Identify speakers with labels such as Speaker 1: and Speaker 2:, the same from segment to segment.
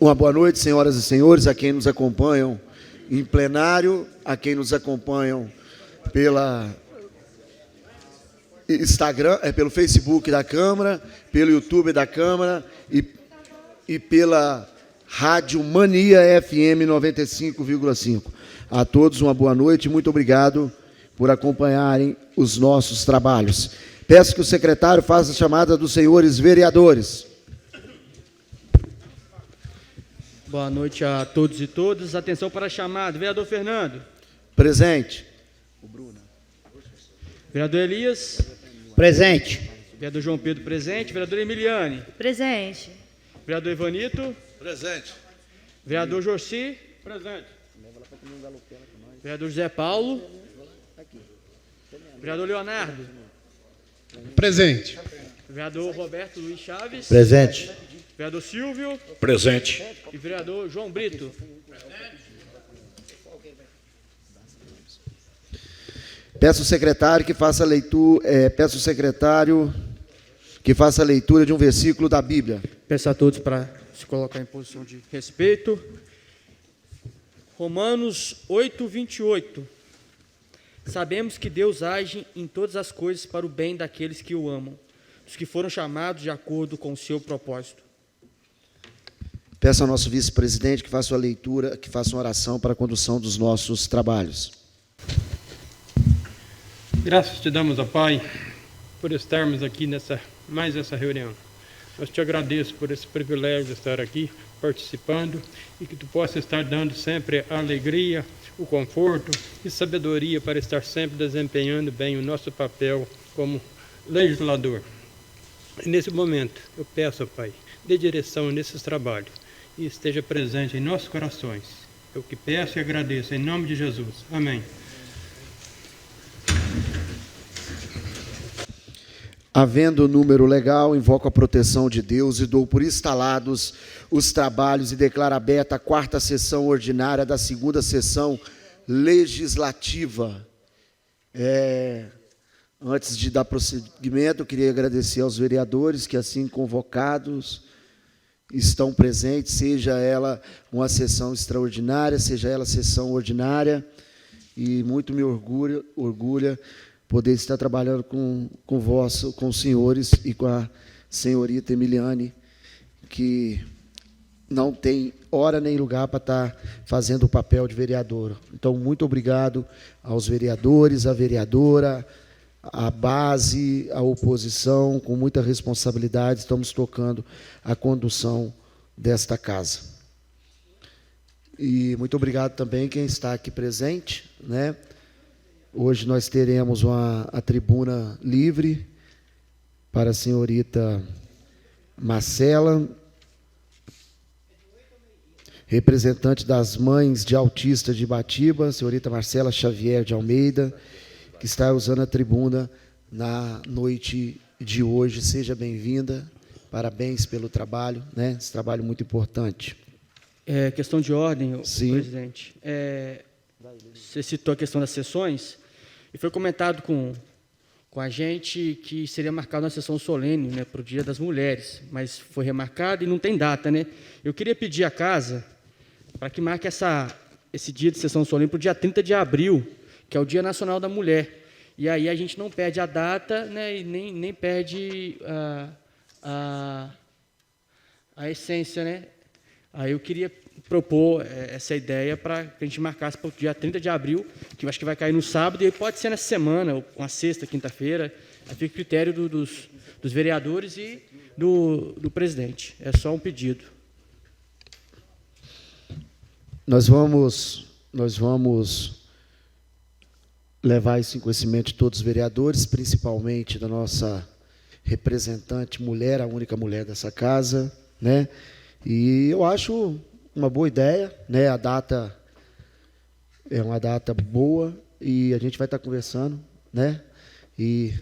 Speaker 1: Uma boa noite, senhoras e senhores, a quem nos acompanham em plenário, a quem nos acompanham pela Instagram, pelo Facebook da Câmara, pelo YouTube da Câmara e pela Rádio Mania FM 95,5. A todos uma boa noite e muito obrigado por acompanharem os nossos trabalhos. Peço que o secretário faça a chamada dos senhores vereadores.
Speaker 2: Boa noite a todos e todas. Atenção para a chamada. Vereador Fernando.
Speaker 1: Presente.
Speaker 2: Vereador Elias.
Speaker 3: Presente.
Speaker 2: Vereador João Pedro, presente. Vereador Emiliane.
Speaker 4: Presente.
Speaker 2: Vereador Ivanito.
Speaker 5: Presente.
Speaker 2: Vereador Jorci. Presente. Vereador José Paulo. Vereador Leonardo.
Speaker 5: Presente.
Speaker 2: Vereador Roberto Luiz Chaves.
Speaker 3: Presente.
Speaker 2: Vereador Silvio.
Speaker 5: Presente.
Speaker 2: E vereador João Brito.
Speaker 1: Peço ao secretário que faça a leitura de um versículo da Bíblia.
Speaker 2: Peço a todos para se colocar em posição de respeito. Romanos 8, 28. Sabemos que Deus age em todas as coisas para o bem daqueles que o amam, dos que foram chamados de acordo com o seu propósito.
Speaker 1: Peço ao nosso vice-presidente que faça a leitura, que faça uma oração para a condução dos nossos trabalhos.
Speaker 6: Graças te damos, ó Pai, por estarmos aqui mais essa reunião. Eu te agradeço por esse privilégio de estar aqui participando e que tu possa estar dando sempre a alegria, o conforto e sabedoria para estar sempre desempenhando bem o nosso papel como legislador. E nesse momento, eu peço, ó Pai, dê direção nesses trabalhos e esteja presente em nossos corações. Eu que peço e agradeço, em nome de Jesus. Amém.
Speaker 1: Havendo número legal, invoco a proteção de Deus e dou por instalados os trabalhos e declaro aberta a 4ª sessão ordinária da 2ª sessão legislativa. Antes de dar prosseguimento, eu queria agradecer aos vereadores que, assim convocados, estão presentes, seja ela uma sessão extraordinária, seja ela sessão ordinária, e muito me orgulha poder estar trabalhando com os senhores e com a senhorita Emiliane, que não tem hora nem lugar para estar fazendo o papel de vereadora. Então, muito obrigado aos vereadores, à vereadora, à base, à oposição, com muita responsabilidade, estamos tocando a condução desta casa. E muito obrigado também quem está aqui presente, né? Hoje nós teremos a tribuna livre para a senhorita Marcela, representante das mães de autistas de Ibatiba, senhorita Marcela Xavier de Almeida, que está usando a tribuna na noite de hoje. Seja bem-vinda, parabéns pelo trabalho, né? Esse trabalho muito importante.
Speaker 2: Questão de ordem,
Speaker 1: Sim.
Speaker 2: presidente. Você citou a questão das sessões, e foi comentado com a gente que seria marcado uma sessão solene, né, para o Dia das Mulheres, mas foi remarcado e não tem data, né? Eu queria pedir à casa para que marque esse dia de sessão solene para o dia 30 de abril, que é o Dia Nacional da Mulher. E aí a gente não perde a data, né, e nem perde a essência, né? Aí eu queria propor essa ideia para que a gente marcasse para o dia 30 de abril, que eu acho que vai cair no sábado, e pode ser nessa semana, ou uma sexta, quinta-feira, aí fica o critério dos vereadores e do presidente. É só um pedido.
Speaker 1: Nós vamos levar isso em conhecimento de todos os vereadores, principalmente da nossa representante mulher, a única mulher dessa casa, né? E eu acho uma boa ideia, né? A data é uma data boa e a gente vai estar conversando, né? E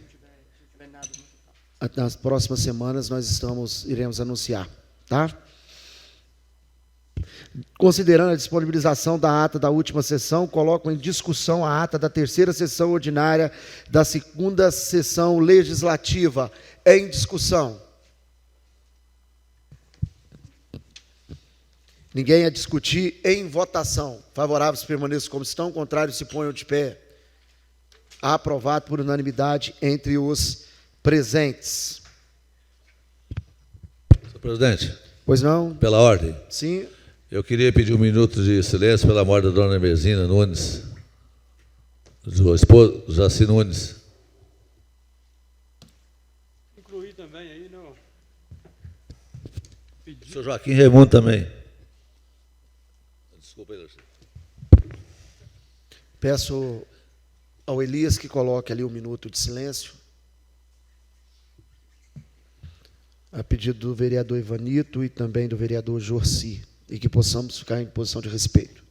Speaker 1: nas próximas semanas nós iremos anunciar, tá? Considerando a disponibilização da ata da última sessão, coloco em discussão a ata da 3ª sessão ordinária da 2ª sessão legislativa. Em discussão. Ninguém a discutir. Em votação. Favoráveis permaneçam como estão, contrários se ponham de pé. Aprovado por unanimidade entre os presentes.
Speaker 3: Senhor presidente,
Speaker 1: Pois não?
Speaker 3: pela ordem,
Speaker 1: Sim.
Speaker 3: eu queria pedir um minuto de silêncio pela morte da dona Emerzina Nunes, do esposo Jaci Nunes.
Speaker 6: Incluir também aí no
Speaker 3: O senhor Joaquim Raimundo também. Desculpa aí,
Speaker 1: Peço ao Elias que coloque ali um minuto de silêncio. A pedido do vereador Ivanito e também do vereador Jorci. E que possamos ficar em posição de respeito.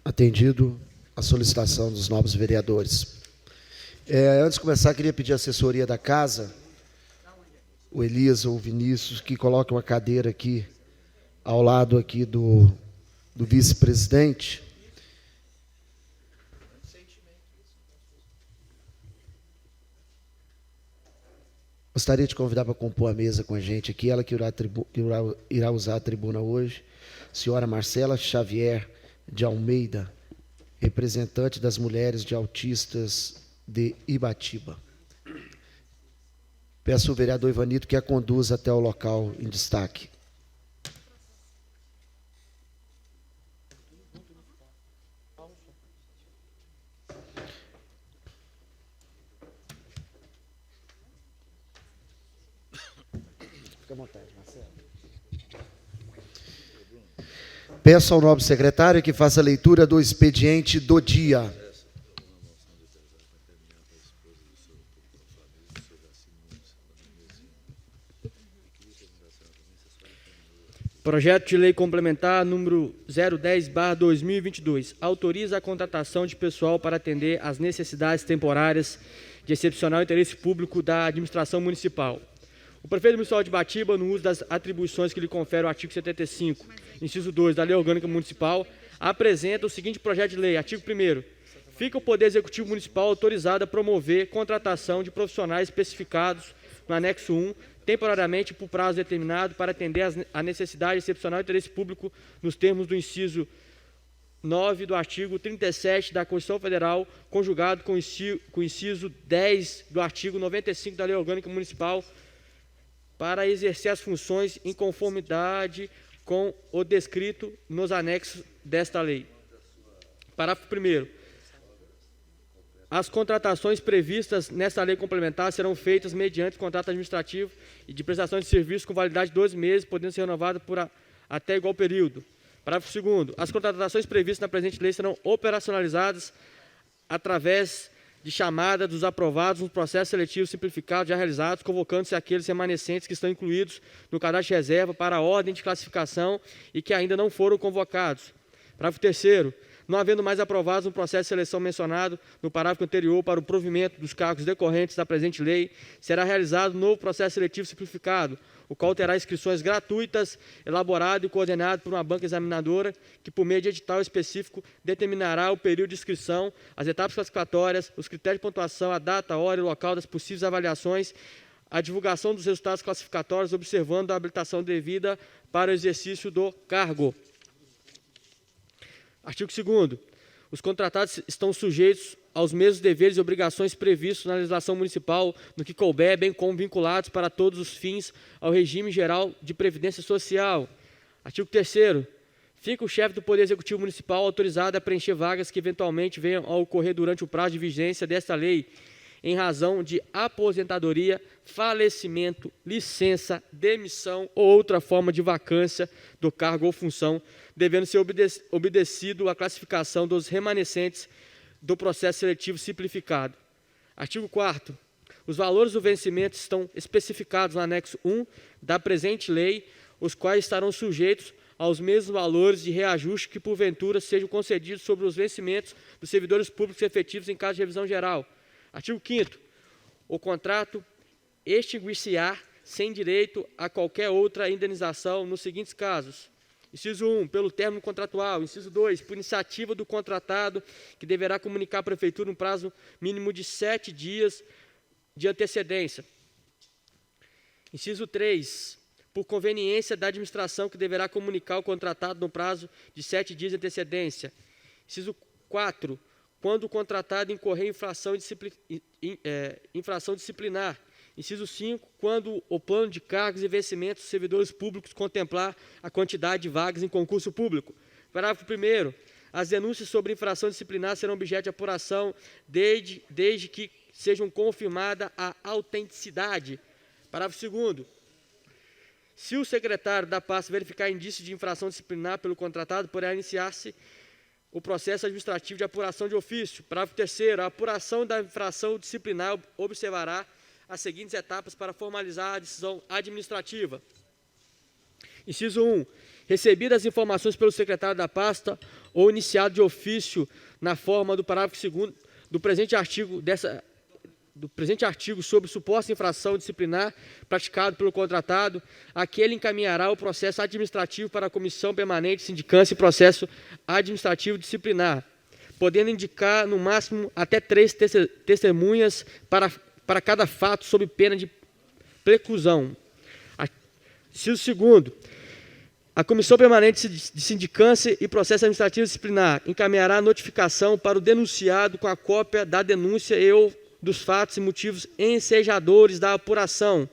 Speaker 1: Atendido a solicitação dos novos vereadores. Antes de começar, queria pedir a assessoria da casa, o Elias ou o Vinícius, que coloque uma cadeira aqui, ao lado aqui do vice-presidente. Gostaria de convidar para compor a mesa com a gente aqui, ela que irá usar a tribuna hoje, senhora Marcela Xavier de Almeida, representante das mulheres de autistas de Ibatiba. Peço ao vereador Ivanito que a conduza até o local em destaque. Fica à vontade, Marcelo. Peço ao nobre secretário que faça a leitura do expediente do dia.
Speaker 2: Projeto de Lei Complementar número 010/2022 autoriza a contratação de pessoal para atender às necessidades temporárias de excepcional interesse público da administração municipal. O prefeito municipal de Ibatiba, no uso das atribuições que lhe confere o artigo 75, inciso 2 da Lei Orgânica Municipal, apresenta o seguinte projeto de lei. Artigo 1º. Fica o Poder Executivo Municipal autorizado a promover contratação de profissionais especificados no anexo 1, temporariamente por prazo determinado para atender à necessidade excepcional de interesse público nos termos do inciso 9 do artigo 37 da Constituição Federal, conjugado com o inciso 10 do artigo 95 da Lei Orgânica Municipal, para exercer as funções em conformidade com o descrito nos anexos desta lei. Parágrafo 1º. As contratações previstas nesta lei complementar serão feitas mediante contrato administrativo e de prestação de serviço com validade de 12 meses, podendo ser renovada por até igual período. Parágrafo 2º. As contratações previstas na presente lei serão operacionalizadas através de chamada dos aprovados nos processos seletivos simplificados já realizados, convocando-se aqueles remanescentes que estão incluídos no cadastro de reserva para a ordem de classificação e que ainda não foram convocados. Parágrafo 3º. Não havendo mais aprovados no processo de seleção mencionado no parágrafo anterior para o provimento dos cargos decorrentes da presente lei, será realizado novo processo seletivo simplificado, o qual terá inscrições gratuitas, elaborado e coordenado por uma banca examinadora, que, por meio de edital específico, determinará o período de inscrição, as etapas classificatórias, os critérios de pontuação, a data, a hora e o local das possíveis avaliações, a divulgação dos resultados classificatórios, observando a habilitação devida para o exercício do cargo. Artigo 2º. Os contratados estão sujeitos aos mesmos deveres e obrigações previstos na legislação municipal, no que couber, bem como vinculados para todos os fins ao regime geral de previdência social. Artigo 3º. Fica o chefe do Poder Executivo Municipal autorizado a preencher vagas que eventualmente venham a ocorrer durante o prazo de vigência desta lei, em razão de aposentadoria, falecimento, licença, demissão ou outra forma de vacância do cargo ou função, devendo ser obedecido a classificação dos remanescentes do processo seletivo simplificado. Artigo 4º. Os valores do vencimento estão especificados no anexo 1 da presente lei, os quais estarão sujeitos aos mesmos valores de reajuste que, porventura, sejam concedidos sobre os vencimentos dos servidores públicos efetivos em caso de revisão geral. Artigo 5º. O contrato extinguir-se-á sem direito a qualquer outra indenização nos seguintes casos. Inciso 1, pelo término contratual. Inciso 2, por iniciativa do contratado, que deverá comunicar à Prefeitura no prazo mínimo de 7 dias de antecedência. Inciso 3, por conveniência da administração, que deverá comunicar ao contratado no prazo de 7 dias de antecedência. Inciso 4, quando o contratado incorrer em infração disciplinar. Inciso 5, quando o plano de cargos e vencimentos dos servidores públicos contemplar a quantidade de vagas em concurso público. Parágrafo 1º. As denúncias sobre infração disciplinar serão objeto de apuração desde que sejam confirmada a autenticidade. Parágrafo 2º. Se o secretário da pasta verificar indícios de infração disciplinar pelo contratado, poderá iniciar-se o processo administrativo de apuração de ofício. Parágrafo 3º. A apuração da infração disciplinar observará as seguintes etapas para formalizar a decisão administrativa. Inciso 1. Recebidas as informações pelo secretário da pasta ou iniciado de ofício na forma do parágrafo 2º do presente artigo sobre suposta infração disciplinar praticado pelo contratado, aquele encaminhará o processo administrativo para a Comissão Permanente de Sindicância e Processo Administrativo Disciplinar, podendo indicar no máximo até 3 testemunhas para cada fato, sob pena de preclusão. Inciso 2º. A Comissão Permanente de Sindicância e Processo Administrativo Disciplinar encaminhará notificação para o denunciado com a cópia da denúncia e ou dos fatos e motivos ensejadores da apuração.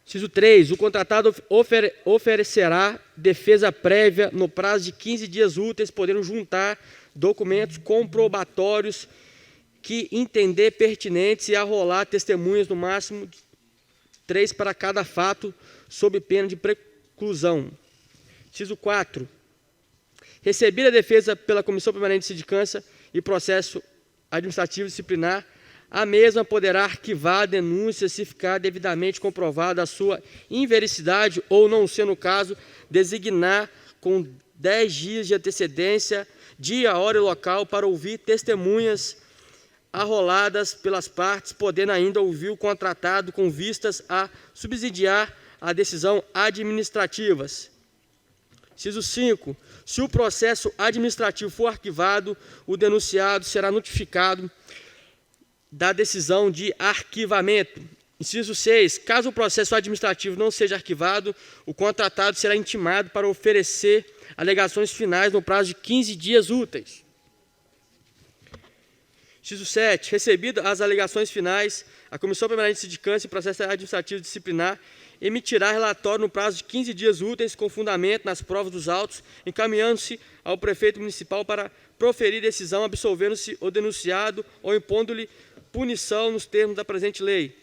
Speaker 2: Inciso 3. O contratado oferecerá defesa prévia no prazo de 15 dias úteis, podendo juntar documentos comprobatórios que entender pertinentes e arrolar testemunhas no máximo 3 para cada fato, sob pena de preclusão. Inciso 4. Recebida a defesa pela Comissão Permanente de Sindicância e Processo Administrativo Disciplinar, a mesma poderá arquivar a denúncia se ficar devidamente comprovada a sua invericidade ou, não sendo o caso, designar com 10 dias de antecedência, dia, hora e local para ouvir testemunhas arroladas pelas partes, podendo ainda ouvir o contratado com vistas a subsidiar a decisão administrativas. Inciso 5. Se o processo administrativo for arquivado, o denunciado será notificado da decisão de arquivamento. Inciso 6. Caso o processo administrativo não seja arquivado, o contratado será intimado para oferecer alegações finais no prazo de 15 dias úteis. Inciso 7. Recebidas as alegações finais, a Comissão Permanente de Sindicância e Processo Administrativo Disciplinar emitirá relatório no prazo de 15 dias úteis com fundamento nas provas dos autos, encaminhando-se ao prefeito municipal para proferir decisão, absolvendo-se o denunciado ou impondo-lhe punição nos termos da presente lei.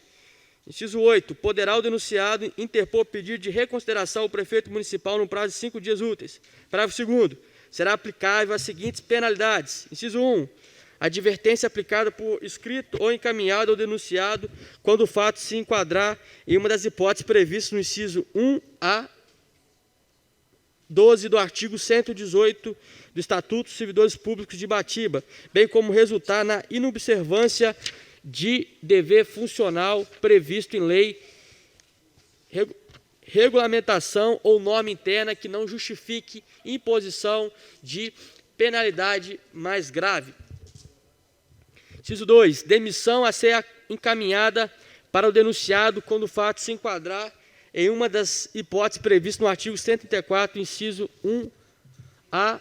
Speaker 2: Inciso 8. Poderá o denunciado interpor pedido de reconsideração ao prefeito municipal no prazo de 5 dias úteis. Parágrafo 2º. Será aplicável as seguintes penalidades. Inciso 1. Advertência aplicada por escrito ou encaminhado ao denunciado quando o fato se enquadrar em uma das hipóteses previstas no inciso 1A 12 do artigo 118 do Estatuto dos Servidores Públicos de Ibatiba, bem como resultar na inobservância de dever funcional previsto em lei, regulamentação ou norma interna que não justifique imposição de penalidade mais grave. Inciso 2. Demissão a ser encaminhada para o denunciado quando o fato se enquadrar em uma das hipóteses previstas no artigo 134, inciso 1 a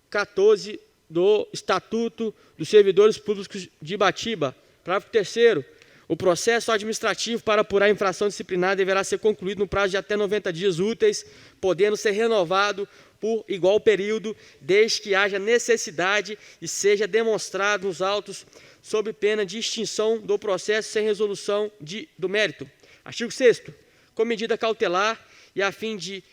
Speaker 2: 14 do Estatuto dos Servidores Públicos de Ibatiba. Parágrafo 3º. O processo administrativo para apurar a infração disciplinar deverá ser concluído no prazo de até 90 dias úteis, podendo ser renovado por igual período, desde que haja necessidade e seja demonstrado nos autos, sob pena de extinção do processo sem resolução do mérito. Artigo 6º. Com medida cautelar e a fim de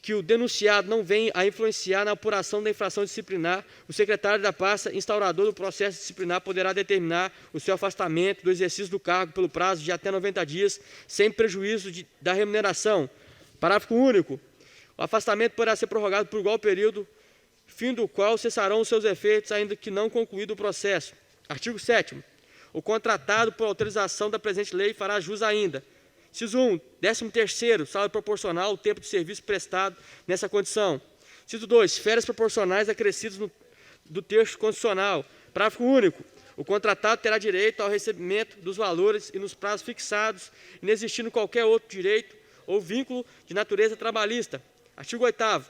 Speaker 2: que o denunciado não venha a influenciar na apuração da infração disciplinar, o secretário da pasta instaurador do processo disciplinar poderá determinar o seu afastamento do exercício do cargo pelo prazo de até 90 dias, sem prejuízo da remuneração. Parágrafo único. O afastamento poderá ser prorrogado por igual período, fim do qual cessarão os seus efeitos, ainda que não concluído o processo. Artigo 7º. O contratado, por autorização da presente lei, fará jus ainda. Inciso 1, 13º, salário proporcional ao tempo de serviço prestado nessa condição. Inciso 2, férias proporcionais acrescidas do texto constitucional. Parágrafo único. O contratado terá direito ao recebimento dos valores e nos prazos fixados, inexistindo qualquer outro direito ou vínculo de natureza trabalhista. Artigo 8º.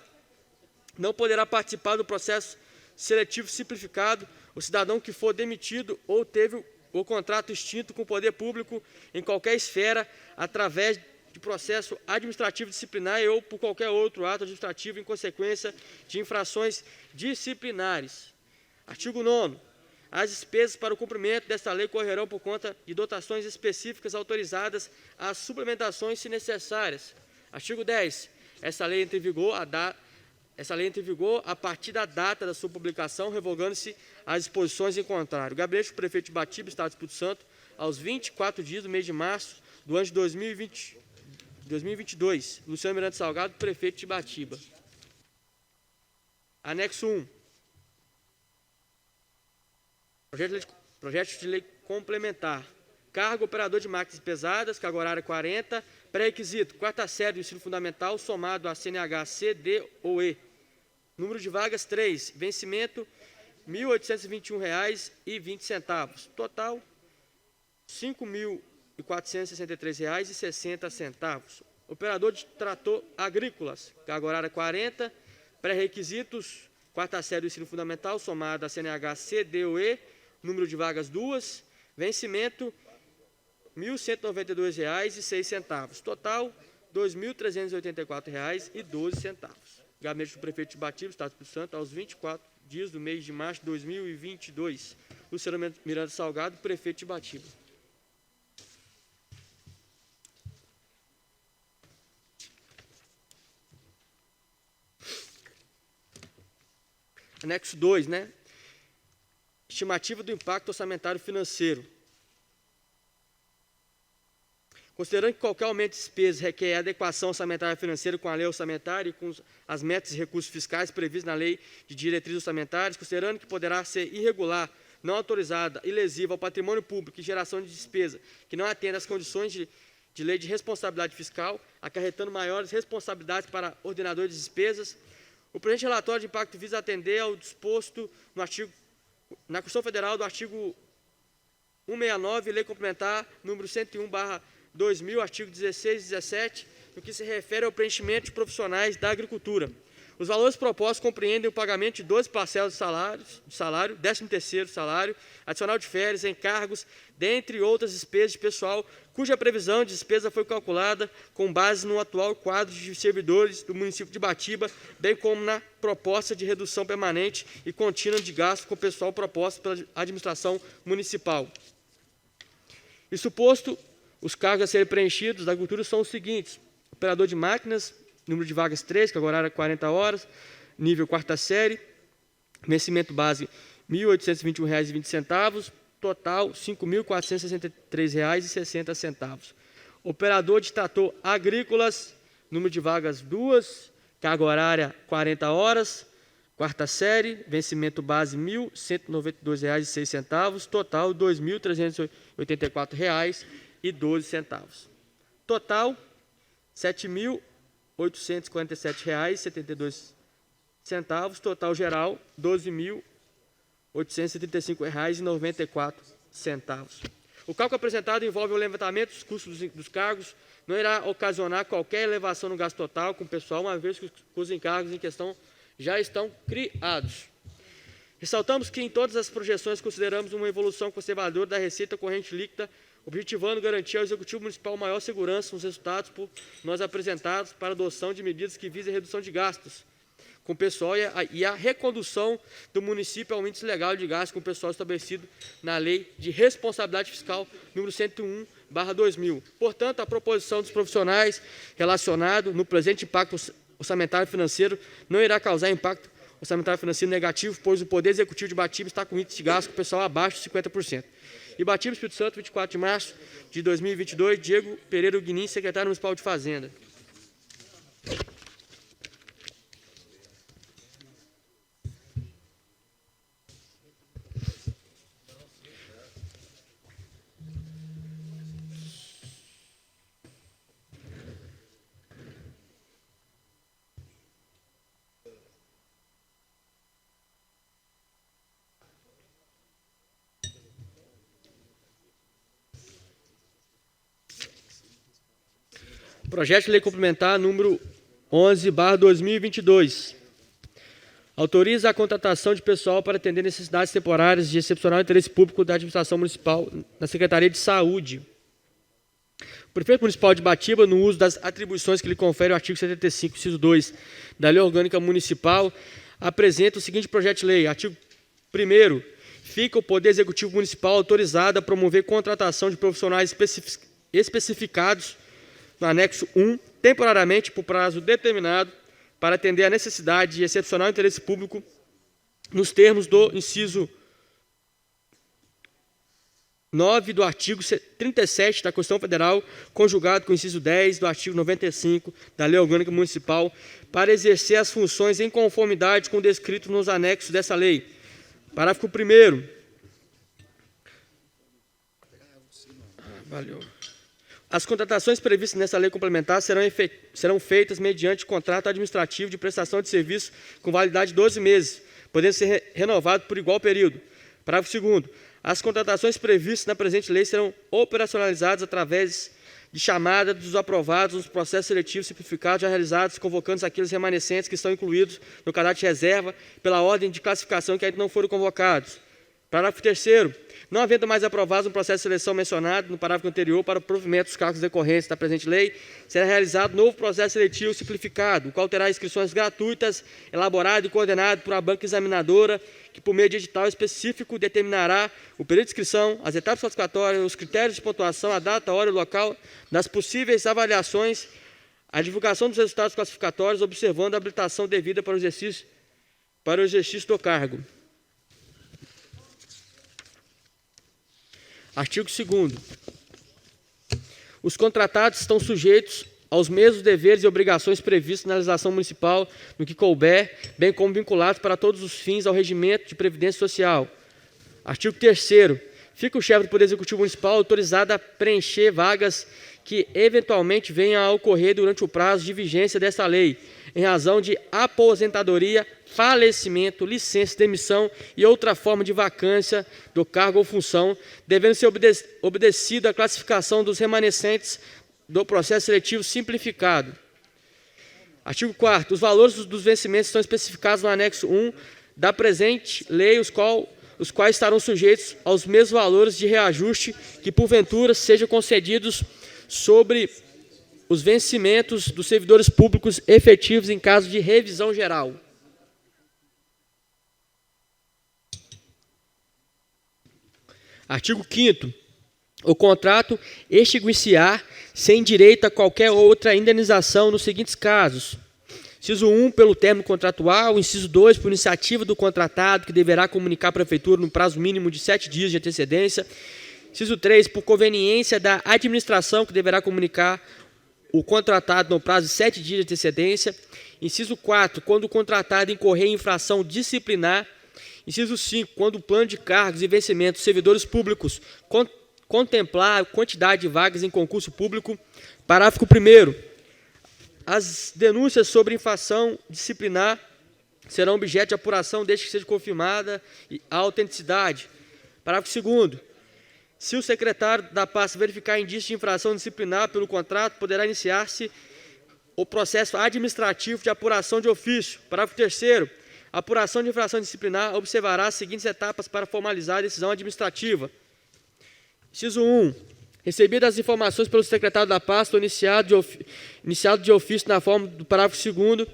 Speaker 2: Não poderá participar do processo seletivo simplificado o cidadão que for demitido ou teve o contrato extinto com o poder público em qualquer esfera, através de processo administrativo disciplinar ou por qualquer outro ato administrativo em consequência de infrações disciplinares. Artigo 9º. As despesas para o cumprimento desta lei correrão por conta de dotações específicas autorizadas às suplementações, se necessárias. Artigo 10. Essa lei entra em vigor a partir da data da sua publicação, revogando-se as disposições em contrário. Gabinete do Prefeito de Ibatiba, Estado do Espírito Santo, aos 24 dias do mês de março do ano de 2022. Luciano Miranda Salgado, Prefeito de Ibatiba. Anexo 1. Projeto de lei complementar. Cargo operador de máquinas pesadas, carga horária 40, pré-requisito, quarta série do ensino fundamental, somado a CNH, C, D ou E. Número de vagas 3, vencimento R$ 1.821,20. Total, R$ 5.463,60. Operador de trator agrícolas, carga horária 40, pré-requisitos, quarta série do ensino fundamental, somado a CNH, C, D ou E. Número de vagas 2, vencimento R$ 1.192,06. Total, R$ 2.384,12. Gabinete do Prefeito de Ibatiba, Estado do Espírito Santo, aos 24 dias do mês de março de 2022. Luciano Miranda Salgado, Prefeito de Ibatiba. Anexo 2, né? Estimativa do impacto orçamentário financeiro. Considerando que qualquer aumento de despesas requer adequação orçamentária financeira com a lei orçamentária e com as metas e recursos fiscais previstos na lei de diretrizes orçamentárias, considerando que poderá ser irregular, não autorizada e lesiva ao patrimônio público e geração de despesa que não atenda às condições de lei de responsabilidade fiscal, acarretando maiores responsabilidades para ordenadores de despesas, o presente relatório de impacto visa atender ao disposto na Constituição Federal do artigo 169, Lei Complementar número 101/2000, artigo 16 e 17, no que se refere ao preenchimento de profissionais da agricultura. Os valores propostos compreendem o pagamento de 12 parcelas de salário, 13º salário, adicional de férias, encargos, dentre outras despesas de pessoal, cuja previsão de despesa foi calculada com base no atual quadro de servidores do município de Ibatiba, bem como na proposta de redução permanente e contínua de gasto com pessoal proposta pela administração municipal. Isso posto, os cargos a serem preenchidos da agricultura são os seguintes: operador de máquinas, número de vagas 3, que agora era 40 horas, nível quarta série, vencimento base R$ 1.821,20, total R$ 5.463,60. Operador de trator agrícolas, número de vagas 2, carga horária 40 horas, quarta série, vencimento base R$ 1.192,06, total R$ 2.384,12. Total R$ 7.847,72. Total geral R$ 12.835,94. O cálculo apresentado envolve o levantamento dos custos dos cargos, não irá ocasionar qualquer elevação no gasto total com o pessoal, uma vez que os encargos em questão já estão criados. Ressaltamos que em todas as projeções consideramos uma evolução conservadora da receita corrente líquida, objetivando garantir ao Executivo Municipal maior segurança nos resultados por nós apresentados para a adoção de medidas que visem a redução de gastos com o pessoal e a recondução do município ao índice legal de gastos com o pessoal estabelecido na Lei de Responsabilidade Fiscal número 101/2000. Portanto, a proposição dos profissionais relacionado no presente impacto orçamentário financeiro não irá causar impacto orçamentário financeiro negativo, pois o Poder Executivo de Batiba está com índice de gasto com o pessoal abaixo de 50%. Ibatiba, Espírito Santo, 24 de março de 2022, Diego Pereira Guinin, secretário municipal de Fazenda. Projeto de Lei Complementar número 11/2022. Autoriza a contratação de pessoal para atender necessidades temporárias de excepcional interesse público da administração municipal na Secretaria de Saúde. O prefeito municipal de Batiba, no uso das atribuições que lhe confere o artigo 75, inciso 2 da Lei Orgânica Municipal, apresenta o seguinte projeto de lei. Artigo 1º. Fica o Poder Executivo Municipal autorizado a promover contratação de profissionais especificados no anexo 1, temporariamente por prazo determinado, para atender a necessidade de excepcional interesse público, nos termos do inciso 9 do artigo 37 da Constituição Federal, conjugado com o inciso 10 do artigo 95 da Lei Orgânica Municipal, para exercer as funções em conformidade com o descrito nos anexos dessa lei. Parágrafo 1º. Valeu. As contratações previstas nessa lei complementar serão feitas mediante contrato administrativo de prestação de serviço com validade de 12 meses, podendo ser renovado por igual período. Parágrafo 2º. As contratações previstas na presente lei serão operacionalizadas através de chamada dos aprovados nos processos seletivos simplificados já realizados, convocando aqueles remanescentes que estão incluídos no cadastro de reserva pela ordem de classificação que ainda não foram convocados. Parágrafo 3º. Não havendo mais aprovados um processo de seleção mencionado no parágrafo anterior para o provimento dos cargos decorrentes da presente lei, será realizado novo processo seletivo simplificado, o qual terá inscrições gratuitas, elaborado e coordenado por uma banca examinadora, que por meio de edital específico determinará o período de inscrição, as etapas classificatórias, os critérios de pontuação, a data, a hora e o local das possíveis avaliações, a divulgação dos resultados classificatórios, observando a habilitação devida para o exercício do cargo. Artigo 2º. Os contratados estão sujeitos aos mesmos deveres e obrigações previstos na legislação municipal no que couber, bem como vinculados para todos os fins ao regimento de previdência social. Artigo 3º. Fica o chefe do Poder Executivo Municipal autorizado a preencher vagas que eventualmente venham a ocorrer durante o prazo de vigência desta lei, em razão de aposentadoria, falecimento, licença, demissão e outra forma de vacância do cargo ou função, devendo ser obedecida a classificação dos remanescentes do processo seletivo simplificado. Artigo 4º. Os valores dos vencimentos estão especificados no anexo 1 da presente lei, os quais estarão sujeitos aos mesmos valores de reajuste que, porventura, sejam concedidos sobre os vencimentos dos servidores públicos efetivos em caso de revisão geral. Artigo 5º. O contrato extinguir-se-á sem direito a qualquer outra indenização nos seguintes casos. Inciso 1, pelo término contratual. Inciso 2, por iniciativa do contratado, que deverá comunicar à Prefeitura no prazo mínimo de 7 dias de antecedência. Inciso 3, por conveniência da administração, que deverá comunicar o contratado no prazo de 7 dias de antecedência. Inciso 4, quando o contratado incorrer em infração disciplinar. Inciso 5, quando o plano de cargos e vencimentos dos servidores públicos contemplar a quantidade de vagas em concurso público. Parágrafo 1º. As denúncias sobre infração disciplinar serão objeto de apuração desde que seja confirmada a autenticidade. Parágrafo 2º. Se o secretário da pasta verificar indício de infração disciplinar pelo contrato, poderá iniciar-se o processo administrativo de apuração de ofício. Parágrafo 3º. A apuração de infração disciplinar observará as seguintes etapas para formalizar a decisão administrativa. Inciso 1. Recebidas as informações pelo secretário da pasta, iniciado de ofício na forma do parágrafo 2º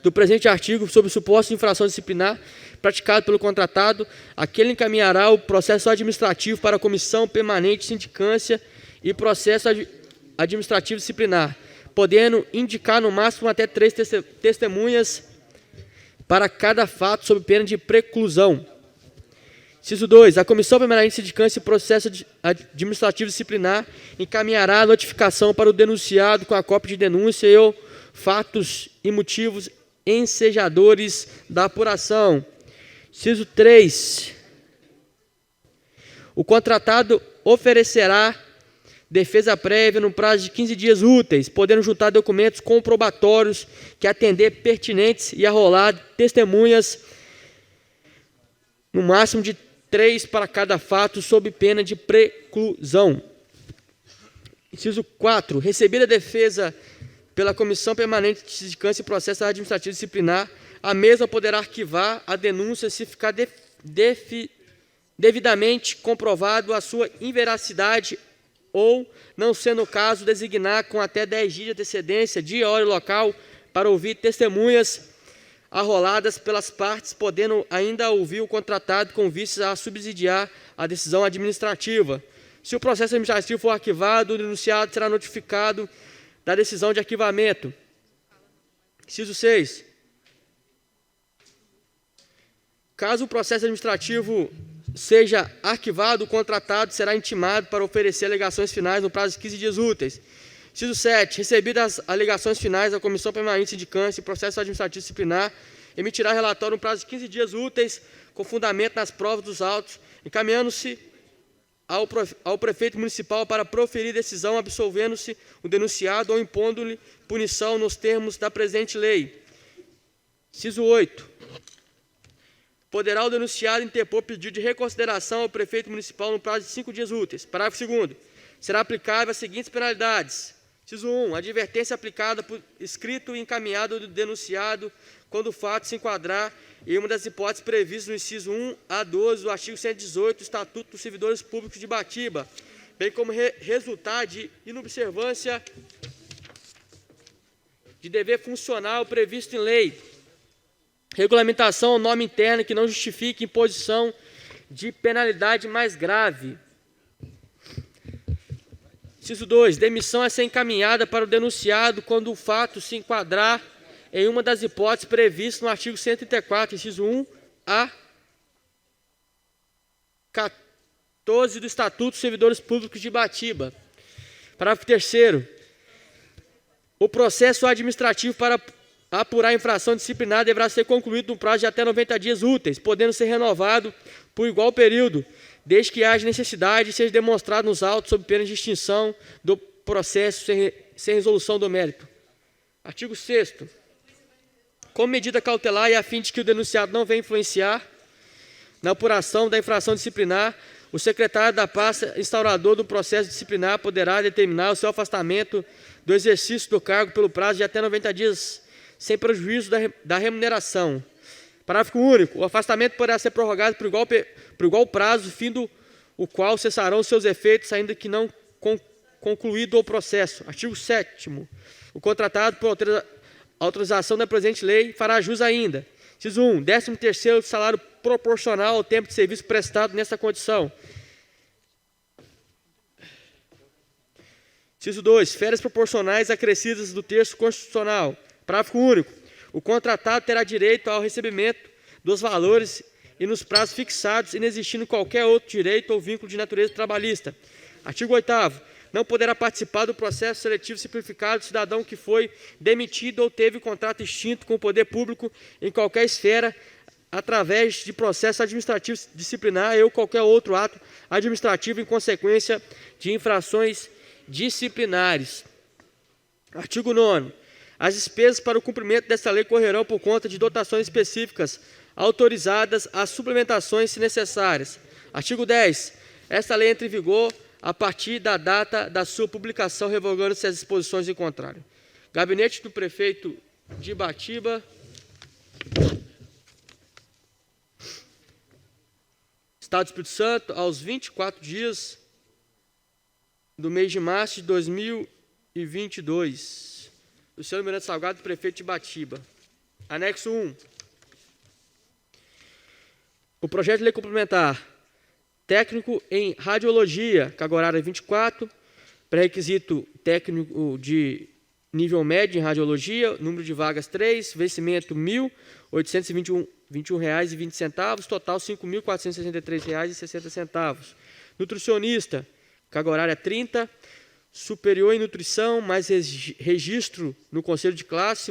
Speaker 2: do presente artigo sobre o suposto de infração disciplinar praticado pelo contratado, aquele encaminhará o processo administrativo para a Comissão Permanente de Sindicância e Processo Administrativo Disciplinar, podendo indicar no máximo até 3 testemunhas para cada fato, sob pena de preclusão. Inciso 2. A Comissão Permanente de Sindicância e Processo Administrativo Disciplinar encaminhará a notificação para o denunciado com a cópia de denúncia e os fatos e motivos ensejadores da apuração. Inciso 3. O contratado oferecerá defesa prévia no prazo de 15 dias úteis, podendo juntar documentos comprobatórios que atender pertinentes e arrolar testemunhas, no máximo de 3 para cada fato, sob pena de preclusão. Inciso 4. Recebida a defesa pela Comissão Permanente de Sindicância e Processo Administrativo Disciplinar, a mesma poderá arquivar a denúncia se ficar devidamente comprovado a sua inveracidade ou, não sendo o caso, designar com até 10 dias de antecedência, dia, hora e local, para ouvir testemunhas arroladas pelas partes, podendo ainda ouvir o contratado com vistas a subsidiar a decisão administrativa. Se o processo administrativo for arquivado, o denunciado será notificado da decisão de arquivamento. Inciso 6. Caso o processo administrativo seja arquivado, o contratado será intimado para oferecer alegações finais no prazo de 15 dias úteis. Inciso 7. Recebidas as alegações finais, a Comissão Permanente de Sindicância e Processo Administrativo Disciplinar emitirá relatório no prazo de 15 dias úteis, com fundamento nas provas dos autos, encaminhando-se ao prefeito municipal para proferir decisão, absolvendo-se o denunciado ou impondo-lhe punição nos termos da presente lei. Inciso 8. Poderá o denunciado interpor pedido de reconsideração ao prefeito municipal no prazo de 5 dias úteis. Parágrafo 2º. Será aplicável as seguintes penalidades. Inciso 1. Advertência aplicada por escrito e encaminhado do denunciado quando o fato se enquadrar em uma das hipóteses previstas no inciso 1 a 12 do artigo 118 do Estatuto dos Servidores Públicos de Ibatiba, bem como resultar de inobservância de dever funcional previsto em lei. Regulamentação ou norma interna que não justifique imposição de penalidade mais grave. Inciso 2. Demissão a ser encaminhada para o denunciado quando o fato se enquadrar em uma das hipóteses previstas no artigo 134, inciso 1 a 14 do Estatuto dos Servidores Públicos de Ibatiba. Parágrafo 3º. O processo administrativo para apurar a infração disciplinar deverá ser concluído no prazo de até 90 dias úteis, podendo ser renovado por igual período, desde que haja necessidade e seja demonstrado nos autos sob pena de extinção do processo sem resolução do mérito. Artigo 6º. Como medida cautelar e a fim de que o denunciado não venha influenciar na apuração da infração disciplinar, o secretário da pasta instaurador do processo disciplinar poderá determinar o seu afastamento do exercício do cargo pelo prazo de até 90 dias, sem prejuízo da remuneração. Parágrafo único. O afastamento poderá ser prorrogado por igual prazo, fim do o qual cessarão seus efeitos, ainda que não concluído o processo. Artigo 7º. O contratado, por autorização da presente lei, fará jus ainda. Inciso 1. 13º salário proporcional ao tempo de serviço prestado nesta condição. Inciso 2. Férias proporcionais acrescidas do texto constitucional. Parágrafo único. O contratado terá direito ao recebimento dos valores e nos prazos fixados, inexistindo qualquer outro direito ou vínculo de natureza trabalhista. Artigo 8º. Não poderá participar do processo seletivo simplificado cidadão que foi demitido ou teve contrato extinto com o poder público em qualquer esfera, através de processo administrativo disciplinar ou qualquer outro ato administrativo em consequência de infrações disciplinares. Artigo 9º. As despesas para o cumprimento desta lei correrão por conta de dotações específicas autorizadas às suplementações se necessárias. Artigo 10. Esta lei entra em vigor a partir da data da sua publicação, revogando-se as disposições em contrário. Gabinete do Prefeito de Ibatiba, Estado do Espírito Santo, aos 24 dias do mês de março de 2022. Luciano Miranda Salgado, Prefeito de Ibatiba. Anexo 1. O projeto de lei complementar. Técnico em Radiologia, carga horária 24, pré-requisito técnico de nível médio em Radiologia, número de vagas 3, vencimento R$ 1.821,20, total R$ 5.463,60. Nutricionista, carga horária 30, superior em nutrição, mais registro no Conselho de Classe,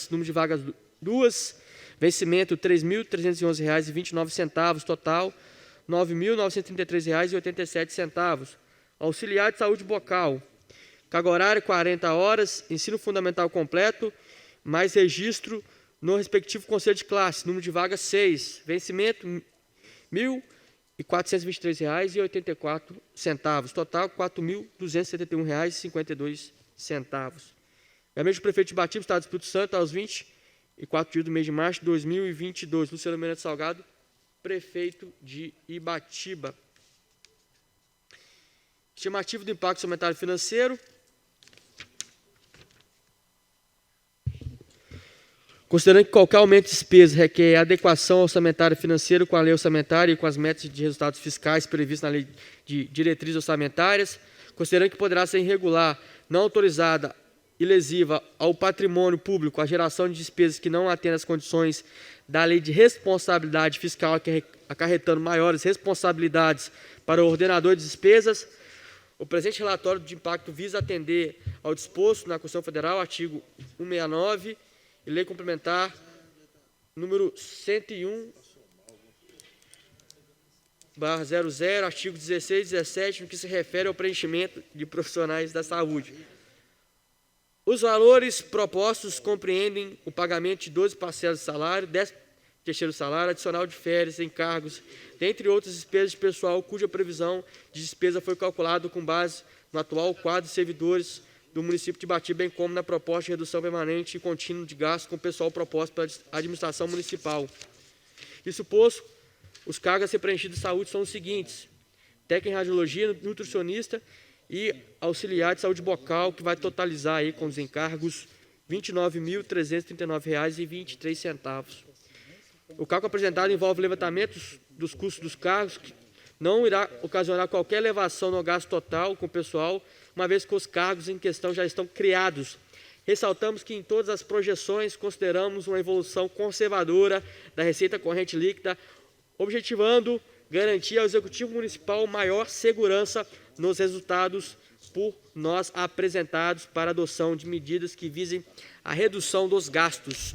Speaker 2: número de vagas 2, vencimento R$ 3.311,29, total R$ 9.933,87. Auxiliar de saúde bucal, carga horária 40 horas, ensino fundamental completo, mais registro no respectivo conselho de classe, número de vagas 6, vencimento R$ 1.423,84, total R$ 4.271,52. Gabinete do Prefeito de Ibatiba, Estado do Espírito Santo, aos 24 dias do mês de março de 2022. Luciano Miranda Salgado, Prefeito de Ibatiba. Estimativa do impacto orçamentário financeiro. Considerando que qualquer aumento de despesa requer adequação orçamentária financeira com a lei orçamentária e com as metas de resultados fiscais previstas na lei de diretrizes orçamentárias, considerando que poderá ser irregular, não autorizada e lesiva ao patrimônio público a geração de despesas que não atendem às condições da lei de responsabilidade fiscal, acarretando maiores responsabilidades para o ordenador de despesas, o presente relatório de impacto visa atender ao disposto na Constituição Federal, artigo 169, e lei complementar número 101/00, artigo 16 e 17, no que se refere ao preenchimento de profissionais da saúde. Os valores propostos compreendem o pagamento de 12 parcelas de salário, 13º salário, adicional de férias, encargos, dentre outras despesas de pessoal cuja previsão de despesa foi calculada com base no atual quadro de servidores do município de Ibatiba, bem como na proposta de redução permanente e contínua de gastos com o pessoal proposto pela administração municipal. Isso posto, os cargos a ser preenchidos de saúde são os seguintes: técnico em radiologia, nutricionista e auxiliar de saúde bucal, que vai totalizar aí com os encargos R$ 29.339,23. O cálculo apresentado envolve levantamentos dos custos dos cargos, que não irá ocasionar qualquer elevação no gasto total com o pessoal, uma vez que os cargos em questão já estão criados. Ressaltamos que em todas as projeções consideramos uma evolução conservadora da receita corrente líquida, objetivando garantir ao Executivo Municipal maior segurança nos resultados por nós apresentados para adoção de medidas que visem a redução dos gastos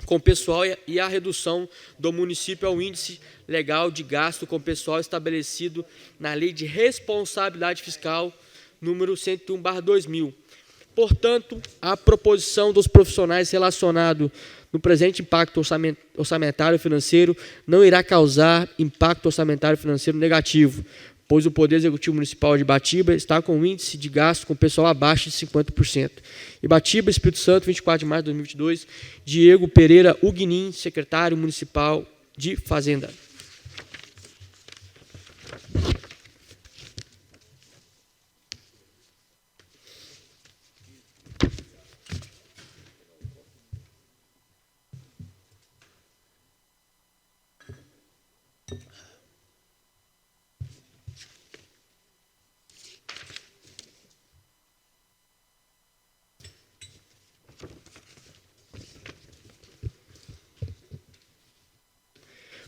Speaker 2: com pessoal e a redução do município ao índice legal de gasto com pessoal estabelecido na Lei de Responsabilidade Fiscal número 101/2000. Portanto, a proposição dos profissionais relacionado no presente impacto orçamentário financeiro não irá causar impacto orçamentário financeiro negativo, pois o Poder Executivo Municipal de Ibatiba está com um índice de gasto com pessoal abaixo de 50%. Ibatiba, Espírito Santo, 24 de março de 2022, Diego Pereira Ugnin, secretário municipal de Fazenda.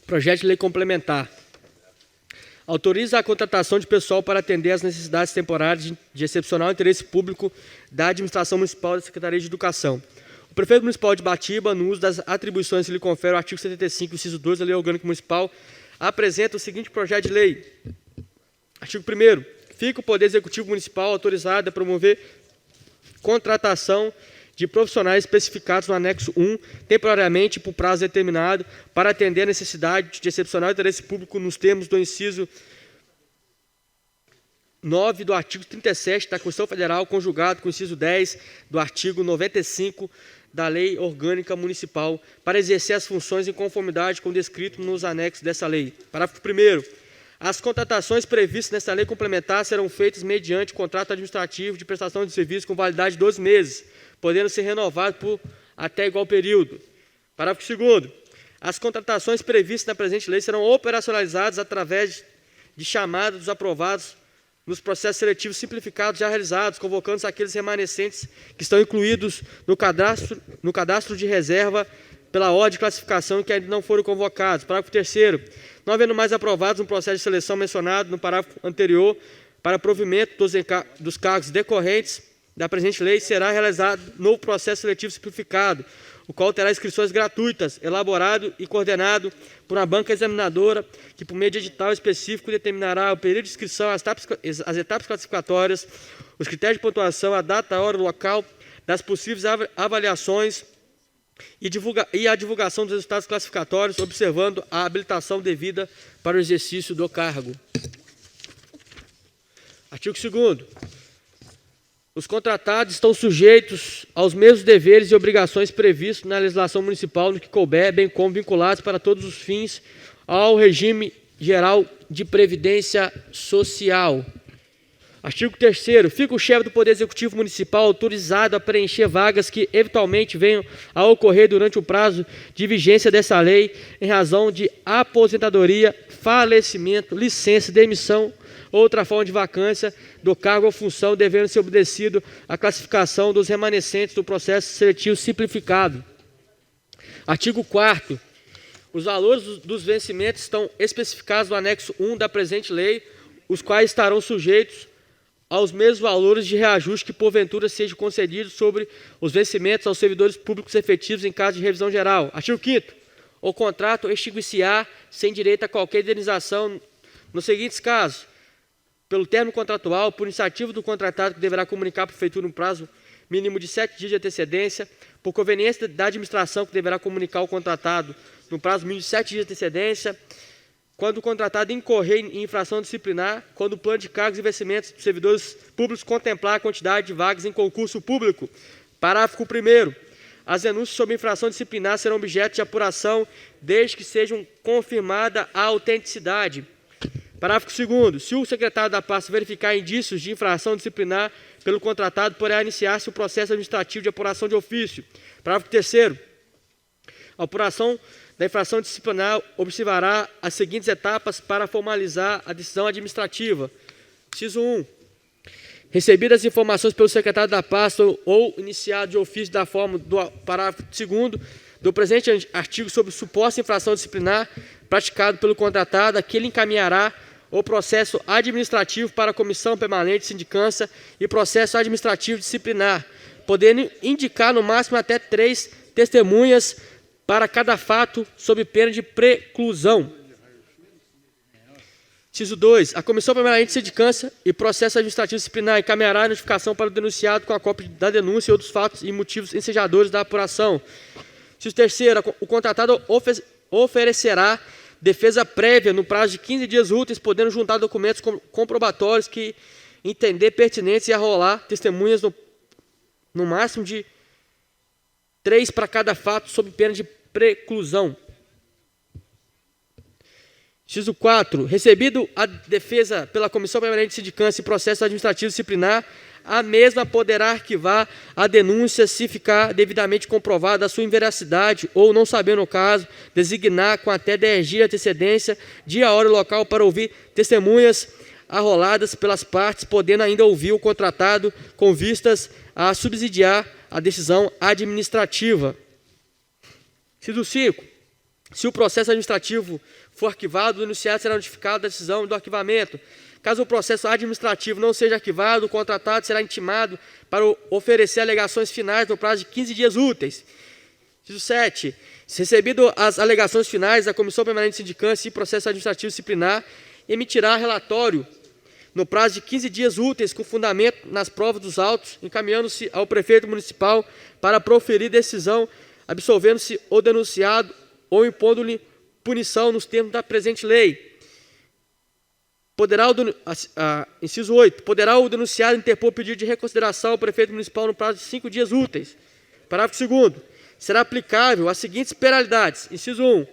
Speaker 2: Projeto de lei complementar. Autoriza a contratação de pessoal para atender às necessidades temporárias de excepcional interesse público da administração municipal e da Secretaria de Educação. O prefeito municipal de Ibatiba, no uso das atribuições que lhe confere o artigo 75, inciso 2 da Lei Orgânica Municipal, apresenta o seguinte projeto de lei. Artigo 1º. Fica o Poder Executivo Municipal autorizado a promover contratação de profissionais especificados no anexo 1, temporariamente por prazo determinado, para atender a necessidade de excepcional interesse público nos termos do inciso 9 do artigo 37 da Constituição Federal, conjugado com o inciso 10 do artigo 95 da Lei Orgânica Municipal, para exercer as funções em conformidade com o descrito nos anexos dessa lei. Parágrafo 1º. As contratações previstas nesta lei complementar serão feitas mediante contrato administrativo de prestação de serviço com validade de 12 meses, podendo ser renovado por até igual período. Parágrafo 2º. As contratações previstas na presente lei serão operacionalizadas através de chamadas dos aprovados nos processos seletivos simplificados já realizados, convocando-se aqueles remanescentes que estão incluídos no cadastro de reserva pela ordem de classificação que ainda não foram convocados. Parágrafo 3º. Não havendo mais aprovados um processo de seleção mencionado no parágrafo anterior, para provimento dos cargos decorrentes da presente lei, será realizado novo processo seletivo simplificado, o qual terá inscrições gratuitas, elaborado e coordenado por uma banca examinadora, que por meio de edital específico determinará o período de inscrição, as etapas classificatórias, os critérios de pontuação, a data, a hora, o local das possíveis avaliações e a divulgação dos resultados classificatórios, observando a habilitação devida para o exercício do cargo. Artigo 2º. Os contratados estão sujeitos aos mesmos deveres e obrigações previstos na legislação municipal no que couber, bem como vinculados para todos os fins ao regime geral de previdência social. Artigo 3º. Fica o chefe do Poder Executivo Municipal autorizado a preencher vagas que eventualmente venham a ocorrer durante o prazo de vigência dessa lei, em razão de aposentadoria, falecimento, licença, demissão, outra forma de vacância do cargo ou função, devendo ser obedecido a classificação dos remanescentes do processo seletivo simplificado. Artigo 4º. Os valores dos vencimentos estão especificados no anexo 1 da presente lei, os quais estarão sujeitos aos mesmos valores de reajuste que porventura sejam concedidos sobre os vencimentos aos servidores públicos efetivos em caso de revisão geral. Artigo 5º. O contrato extinguir-se-á sem direito a qualquer indenização nos seguintes casos: pelo término contratual, por iniciativa do contratado, que deverá comunicar à prefeitura um prazo mínimo de 7 dias de antecedência, por conveniência da administração, que deverá comunicar ao contratado no prazo mínimo de 7 dias de antecedência, quando o contratado incorrer em infração disciplinar, quando o plano de cargos e vencimentos dos servidores públicos contemplar a quantidade de vagas em concurso público. Parágrafo 1º. As denúncias sobre infração disciplinar serão objeto de apuração, desde que sejam confirmada a autenticidade. Parágrafo 2º. Se o secretário da pasta verificar indícios de infração disciplinar pelo contratado, poderá iniciar-se o processo administrativo de apuração de ofício. Parágrafo 3º. A apuração da infração disciplinar observará as seguintes etapas para formalizar a decisão administrativa. Inciso 1. Recebidas as informações pelo secretário da pasta ou iniciado de ofício da forma do parágrafo 2º do presente artigo sobre suposta infração disciplinar praticado pelo contratado, aquele encaminhará o processo administrativo para a Comissão Permanente de Sindicância e processo administrativo disciplinar, podendo indicar no máximo até 3 testemunhas para cada fato, sob pena de preclusão. Inciso 2. A Comissão Permanente de Sindicância e processo administrativo disciplinar encaminhará a notificação para o denunciado com a cópia da denúncia e outros fatos e motivos ensejadores da apuração. Inciso 3º. O contratado oferecerá defesa prévia no prazo de 15 dias úteis, podendo juntar documentos comprobatórios que entender pertinentes e arrolar testemunhas no máximo de 3 para cada fato, sob pena de preclusão. Inciso 4. Recebido a defesa pela Comissão Permanente de Sindicância e processo administrativo disciplinar, a mesma poderá arquivar a denúncia se ficar devidamente comprovada a sua inveracidade ou, não sabendo o caso, designar com até 10 dias de antecedência, dia, hora e local para ouvir testemunhas arroladas pelas partes, podendo ainda ouvir o contratado com vistas a subsidiar a decisão administrativa. Inciso 5. Se o processo administrativo for arquivado, o denunciado será notificado da decisão do arquivamento. Caso o processo administrativo não seja arquivado, o contratado será intimado para oferecer alegações finais no prazo de 15 dias úteis. Inciso 7. Se recebido as alegações finais, a Comissão Permanente de Sindicância e processo administrativo disciplinar emitirá relatório no prazo de 15 dias úteis, com fundamento nas provas dos autos, encaminhando-se ao prefeito municipal para proferir decisão, absolvendo-se o denunciado ou impondo-lhe punição nos termos da presente lei. Inciso 8. Poderá o denunciado interpor pedido de reconsideração ao prefeito municipal no prazo de 5 dias úteis. Parágrafo 2º. Será aplicável as seguintes penalidades. Inciso 1.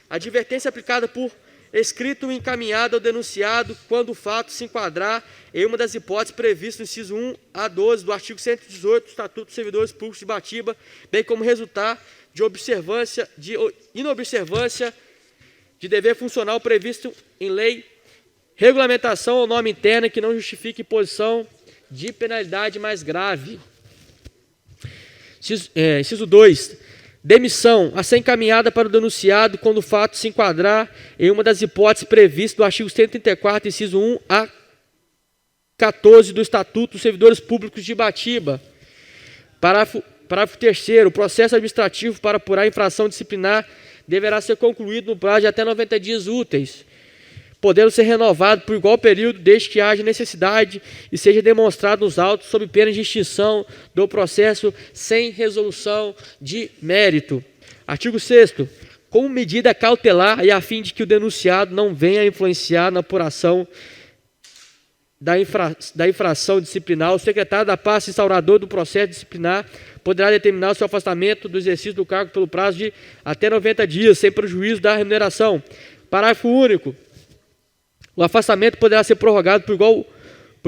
Speaker 2: Advertência aplicada por escrito e encaminhada ao denunciado quando o fato se enquadrar em uma das hipóteses previstas no inciso 1 a 12 do artigo 118 do Estatuto dos Servidores Públicos de Ibatiba, bem como resultar de inobservância de dever funcional previsto em lei, regulamentação ou norma interna que não justifique imposição de penalidade mais grave. Inciso 2. Demissão a ser encaminhada para o denunciado quando o fato se enquadrar em uma das hipóteses previstas do artigo 134, inciso 1 a 14 do Estatuto dos Servidores Públicos de Ibatiba. Parágrafo 3º. O processo administrativo para apurar a infração disciplinar deverá ser concluído no prazo de até 90 dias úteis, podendo ser renovado por igual período desde que haja necessidade e seja demonstrado nos autos sob pena de extinção do processo sem resolução de mérito. Artigo 6º. Como medida cautelar e a fim de que o denunciado não venha a influenciar na apuração da infração disciplinar, o secretário da pasta instaurador do processo disciplinar poderá determinar o seu afastamento do exercício do cargo pelo prazo de até 90 dias, sem prejuízo da remuneração. Parágrafo único. O afastamento poderá ser prorrogado por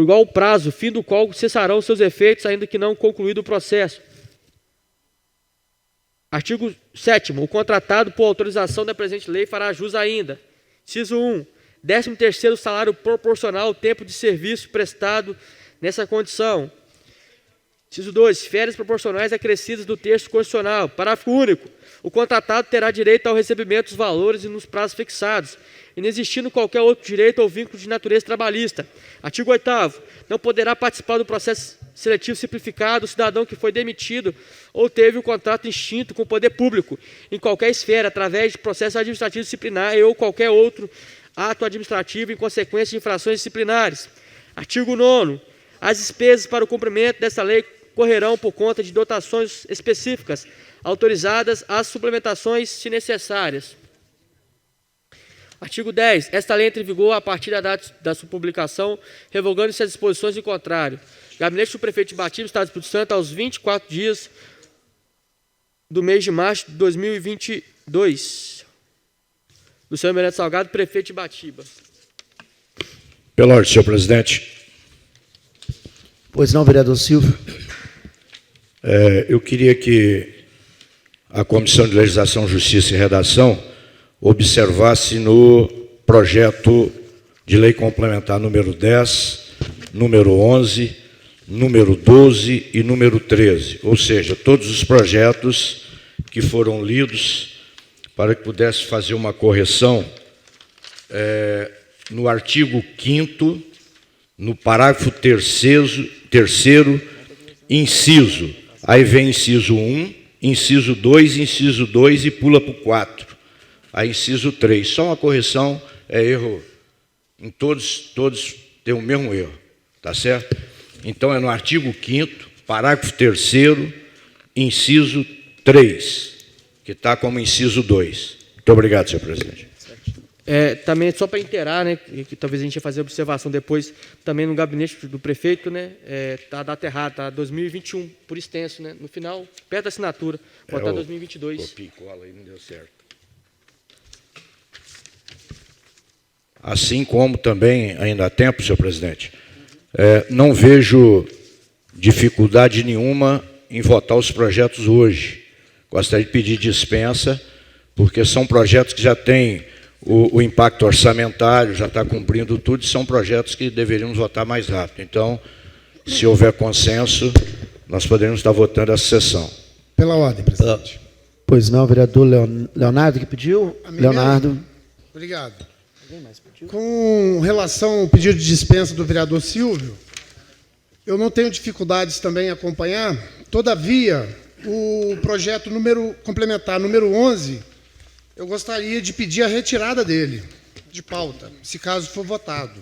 Speaker 2: igual prazo, fim do qual cessarão seus efeitos, ainda que não concluído o processo. Artigo 7º. O contratado, por autorização da presente lei, fará jus ainda. Inciso 1. 13º salário proporcional ao tempo de serviço prestado nessa condição. Inciso 2. Férias proporcionais acrescidas do texto constitucional. Parágrafo único. O contratado terá direito ao recebimento dos valores e nos prazos fixados, inexistindo qualquer outro direito ou vínculo de natureza trabalhista. Artigo 8º. Não poderá participar do processo seletivo simplificado o cidadão que foi demitido ou teve o contrato extinto com o poder público, em qualquer esfera, através de processo administrativo disciplinar ou qualquer outro ato administrativo em consequência de infrações disciplinares. Artigo 9º. As despesas para o cumprimento desta lei correrão por conta de dotações específicas, autorizadas às suplementações se necessárias. Artigo 10. Esta lei entra em vigor a partir da data da sua publicação, revogando-se as disposições em contrário. Gabinete do Prefeito de Ibatiba, Estado do Espírito Santo, aos 24 dias do mês de março de 2022. Luciano Miranda Salgado, Prefeito de Ibatiba.
Speaker 5: Pela ordem, senhor presidente.
Speaker 1: Pois não, vereador Silvio.
Speaker 5: Eu queria que a Comissão de Legislação, Justiça e Redação observasse no projeto de lei complementar número 10, número 11, número 12 e número 13, ou seja, todos os projetos que foram lidos para que pudesse fazer uma correção no artigo 5º, no parágrafo 3º, inciso, aí vem inciso 1, inciso 2 e pula para o 4. Aí inciso 3, só uma correção, erro, em todos tem o mesmo erro, tá certo? Então é no artigo 5º, parágrafo 3º, inciso 3, que está como inciso 2. Muito obrigado, senhor presidente.
Speaker 2: Também, só para inteirar, né, que talvez a gente ia fazer observação depois, também no gabinete do prefeito, né, tá a data errada, está 2021, por extenso, né, no final, perto da assinatura, botar 2022.
Speaker 5: Copia e cola aí, não deu certo. Assim como também, ainda há tempo, senhor presidente, não vejo dificuldade nenhuma em votar os projetos hoje. Gostaria de pedir dispensa, porque são projetos que já têm o impacto orçamentário, já está cumprindo tudo, e são projetos que deveríamos votar mais rápido. Então, se houver consenso, nós poderemos estar votando essa sessão.
Speaker 4: Pela ordem, presidente.
Speaker 1: Pois não, vereador Leonardo que pediu. Leonardo.
Speaker 4: Obrigado. Com relação ao pedido de dispensa do vereador Silvio, eu não tenho dificuldades também em acompanhar, todavia, o projeto complementar número 11, eu gostaria de pedir a retirada dele, de pauta, se caso for votado.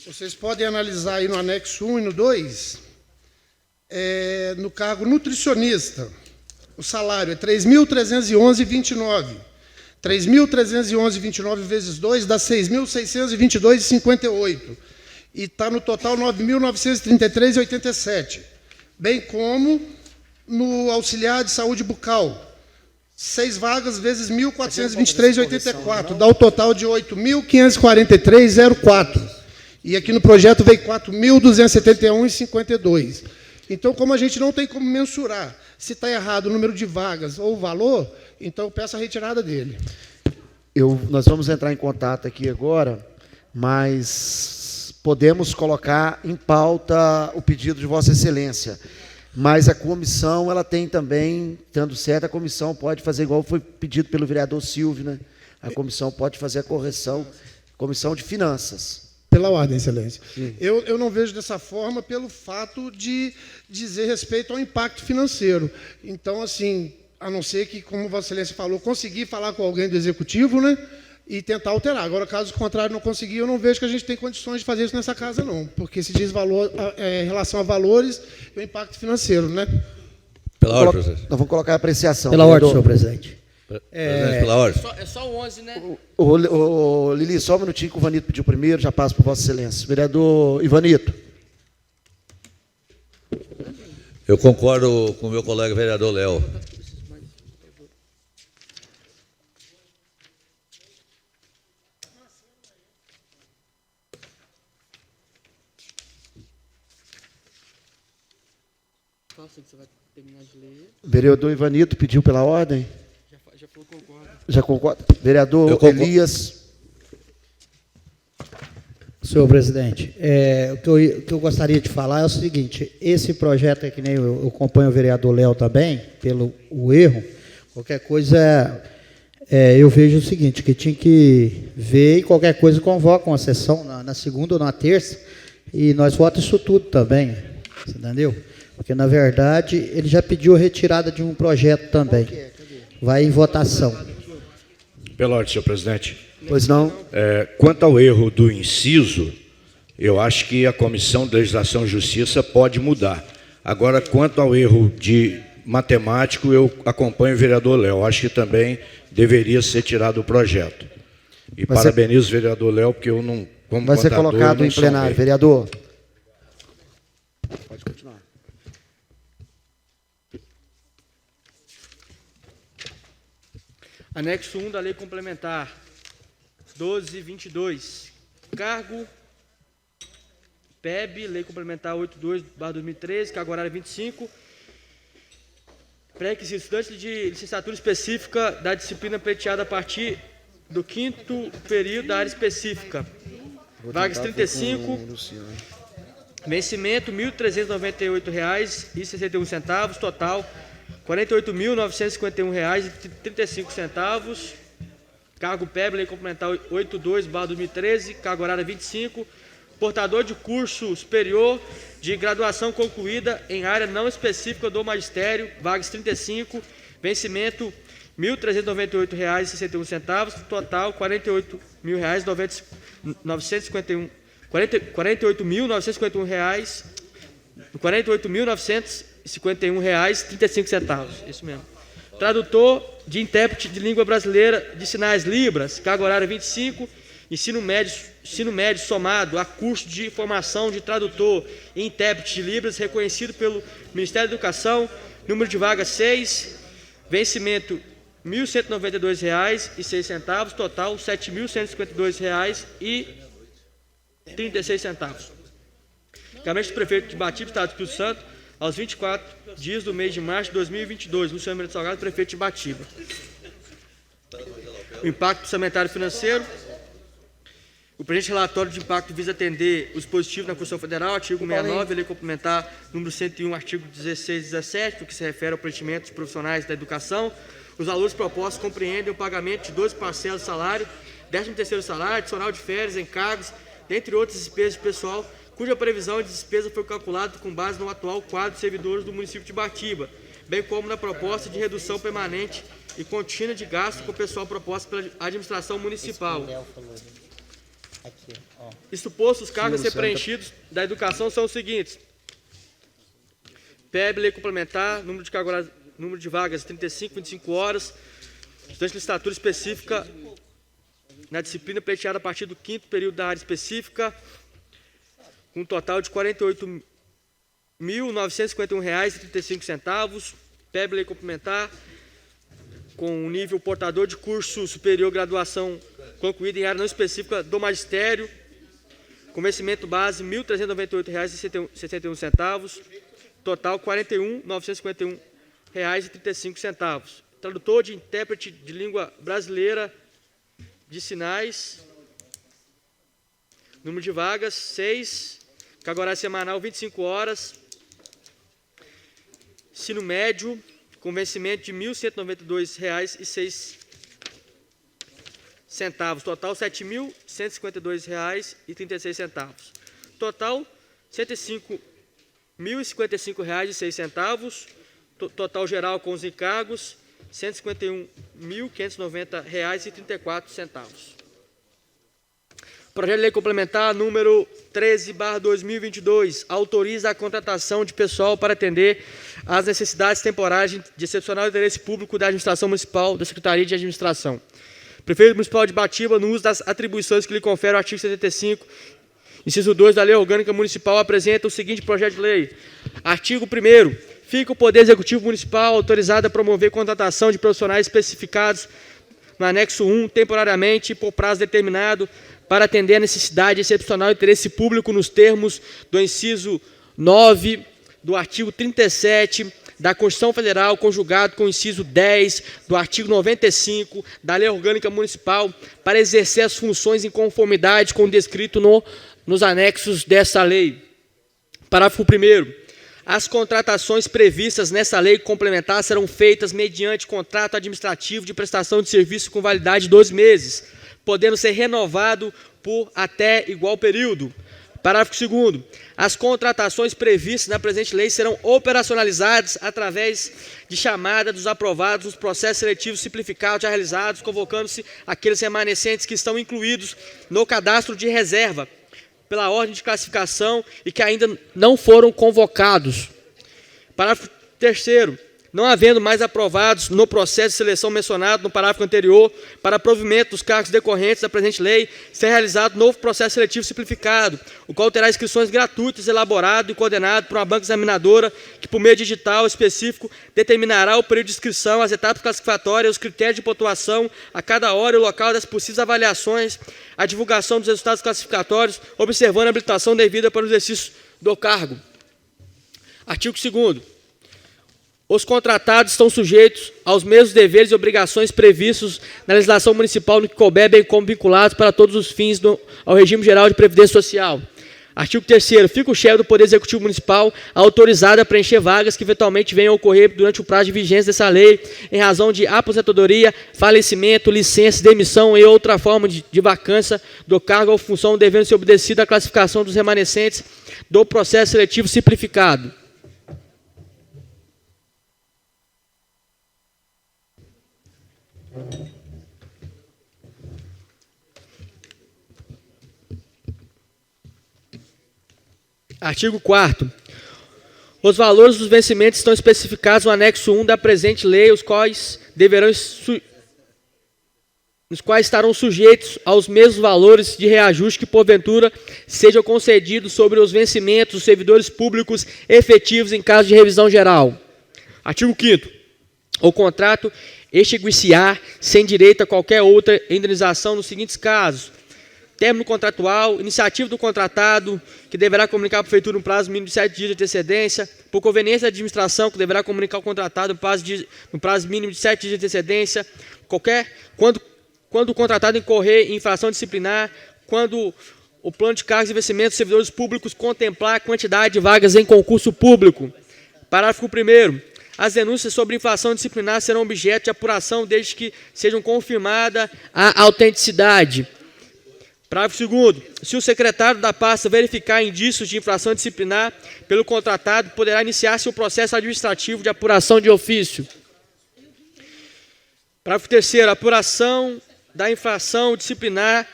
Speaker 4: Vocês podem analisar aí no anexo 1 e no 2, no cargo nutricionista, o salário é R$ 3.311,29. 3.311,29 vezes 2 dá 6.622,58. E está no total 9.933,87. Bem como no auxiliar de saúde bucal. 6 vagas vezes 1.423,84. Dá o total de 8.543,04. E aqui no projeto veio 4.271,52. Então, como a gente não tem como mensurar se está errado o número de vagas ou o valor, então eu peço a retirada dele.
Speaker 1: Nós vamos entrar em contato aqui agora, mas podemos colocar em pauta o pedido de Vossa Excelência. Mas a comissão, ela tem também, estando certo, a comissão pode fazer igual foi pedido pelo vereador Silvio, né? A comissão pode fazer a correção, comissão de finanças.
Speaker 4: Pela ordem, Excelência. Eu não vejo dessa forma pelo fato de dizer respeito ao impacto financeiro. Então, assim, a não ser que, como Vossa Excelência falou, conseguir falar com alguém do Executivo, né, e tentar alterar. Agora, caso contrário, não conseguir, eu não vejo que a gente tem condições de fazer isso nessa casa, não. Porque se diz valor, em relação a valores e o impacto financeiro, né?
Speaker 3: Pela ordem, presidente.
Speaker 1: Nós vamos colocar a apreciação.
Speaker 7: Pela ordem, senhor presidente.
Speaker 3: Presidente, pela ordem.
Speaker 2: É só o 11, né?
Speaker 1: Lili, só um minutinho que o Ivanito pediu primeiro, já passo para Vossa Excelência. Vereador Ivanito.
Speaker 3: Eu concordo com o meu colega vereador Léo.
Speaker 1: Vereador Ivanito pediu pela ordem.
Speaker 2: Já falou concordo.
Speaker 1: Já concorda? Vereador Elias.
Speaker 7: Senhor presidente, o que eu gostaria de falar é o seguinte: esse projeto, que nem eu acompanho o vereador Léo também, pelo o erro, qualquer coisa, eu vejo o seguinte, que tinha que ver e qualquer coisa convoca uma sessão na segunda ou na terça, e nós votamos isso tudo também, você entendeu? Porque, na verdade, ele já pediu a retirada de um projeto também. Vai em votação.
Speaker 5: Pela ordem, senhor presidente.
Speaker 1: Pois não.
Speaker 5: Quanto ao erro do inciso, eu acho que a Comissão de Legislação e Justiça pode mudar. Agora, quanto ao erro de matemático, eu acompanho o vereador Léo. Acho que também deveria ser tirado o projeto. E parabenizo o vereador Léo, porque eu não, como
Speaker 1: vai ser
Speaker 5: contador,
Speaker 1: colocado em plenário. Vereador. Pode continuar.
Speaker 2: Anexo 1 da Lei Complementar 1222. Cargo PEB, Lei Complementar 82/2013, cargo horário 25. Pré-requisito: estudante de licenciatura específica da disciplina pleiteada a partir do 5º período da área específica. Vagas 35. Vencimento R$ 1.398,61. Total R$ 48.951,35. Cargo PEB, Lei Complementar 82/2013, cargo horário 25. Portador de curso superior de graduação concluída em área não específica do magistério, vagas 35. Vencimento R$ 1.398,61. Total R$ 48.951. R$ 48.951,35. Isso mesmo. Tradutor de intérprete de língua brasileira de sinais Libras, carga horária 25, ensino médio somado a curso de formação de tradutor e intérprete de Libras reconhecido pelo Ministério da Educação, número de vagas 6, vencimento R$ 1.192,06, total R$ 7.152,36. Gabinete do Prefeito de Batiba, Estado do Espírito Santo, aos 24 dias do mês de março de 2022, Luciano Mendes Salgado, prefeito de Batiba. O impacto orçamentário financeiro. O presente relatório de impacto visa atender o dispositivo na Constituição Federal, artigo 69, Lei Complementar número 101, artigo 16 e 17, no que se refere ao preenchimento dos profissionais da educação. Os valores propostos compreendem o pagamento de 12 parcelas de salário, 13º salário, adicional de férias, encargos, dentre outras despesas de pessoal, cuja previsão de despesa foi calculada com base no atual quadro de servidores do município de Batiba, bem como na proposta de redução permanente e contínua de gasto com o pessoal proposta pela administração municipal. Isto posto, os cargos a ser preenchidos da educação são os seguintes: PEB, Lei Complementar, número de vagas 35, 25 horas, estudante de licenciatura específica na disciplina pleiteada a partir do 5º período da área específica, com um total de R$ 48.951,35, PEB lei complementar, com nível portador de curso superior graduação concluída em área não específica do magistério, com vencimento base R$ 1.398,61, total R$ 41.951,35. Tradutor de intérprete de língua brasileira de sinais, número de vagas 6, carga horária semanal 25 horas, ensino médio, com vencimento de R$ 1.192,06, total R$ 7.152,36, total R$ 105.055,06, total geral com os encargos R$ 151.590,34. Projeto de lei complementar número 13/2022 autoriza a contratação de pessoal para atender às necessidades temporárias de excepcional interesse público da administração municipal, da Secretaria de Administração. Prefeito Municipal de Batiba, no uso das atribuições que lhe confere o artigo 75, inciso 2 da Lei Orgânica Municipal, apresenta o seguinte projeto de lei. Artigo 1º. Fica o Poder Executivo Municipal autorizado a promover contratação de profissionais especificados no anexo 1, temporariamente e por prazo determinado, para atender a necessidade excepcional de interesse público nos termos do inciso 9 do artigo 37 da Constituição Federal, conjugado com o inciso 10 do artigo 95 da Lei Orgânica Municipal, para exercer as funções em conformidade com o descrito nos anexos dessa lei. Parágrafo 1º. As contratações previstas nessa lei complementar serão feitas mediante contrato administrativo de prestação de serviço com validade de 12 meses, podendo ser renovado por até igual período. Parágrafo 2º. As contratações previstas na presente lei serão operacionalizadas através de chamada dos aprovados nos processos seletivos simplificados já realizados, convocando-se aqueles remanescentes que estão incluídos no cadastro de reserva pela ordem de classificação e que ainda não foram convocados. Parágrafo 3º. Não havendo mais aprovados no processo de seleção mencionado no parágrafo anterior, para provimento dos cargos decorrentes da presente lei, ser realizado novo processo seletivo simplificado, o qual terá inscrições gratuitas, elaborado e coordenado por uma banca examinadora, que por meio digital específico determinará o período de inscrição, as etapas classificatórias, os critérios de pontuação, a cada hora e o local das possíveis avaliações, a divulgação dos resultados classificatórios, observando a habilitação devida para o exercício do cargo. Artigo 2º. Os contratados estão sujeitos aos mesmos deveres e obrigações previstos na legislação municipal no que couber, bem como vinculados para todos os fins ao regime geral de previdência social. Artigo 3º. Fica o chefe do Poder Executivo Municipal autorizado a preencher vagas que eventualmente venham a ocorrer durante o prazo de vigência dessa lei, em razão de aposentadoria, falecimento, licença, demissão e outra forma de vacância do cargo ou função, devendo ser obedecida a classificação dos remanescentes do processo seletivo simplificado. Artigo 4º. Os valores dos vencimentos estão especificados no anexo 1 da presente lei, os quais estarão sujeitos aos mesmos valores de reajuste que, porventura, sejam concedidos sobre os vencimentos dos servidores públicos efetivos em caso de revisão geral. Artigo 5º. O contrato extinguir-se-á sem direito a qualquer outra indenização nos seguintes casos: término contratual, iniciativa do contratado, que deverá comunicar à Prefeitura no prazo mínimo de 7 dias de antecedência, por conveniência da administração, que deverá comunicar ao contratado no prazo mínimo de 7 dias de antecedência, quando o contratado incorrer em infração disciplinar, quando o plano de cargos e vencimentos dos servidores públicos contemplar a quantidade de vagas em concurso público. Parágrafo 1º. As denúncias sobre infração disciplinar serão objeto de apuração desde que sejam confirmada a autenticidade. Parágrafo 2º. Se o secretário da pasta verificar indícios de infração disciplinar pelo contratado, poderá iniciar-se o processo administrativo de apuração de ofício. Parágrafo 3º. A apuração da infração disciplinar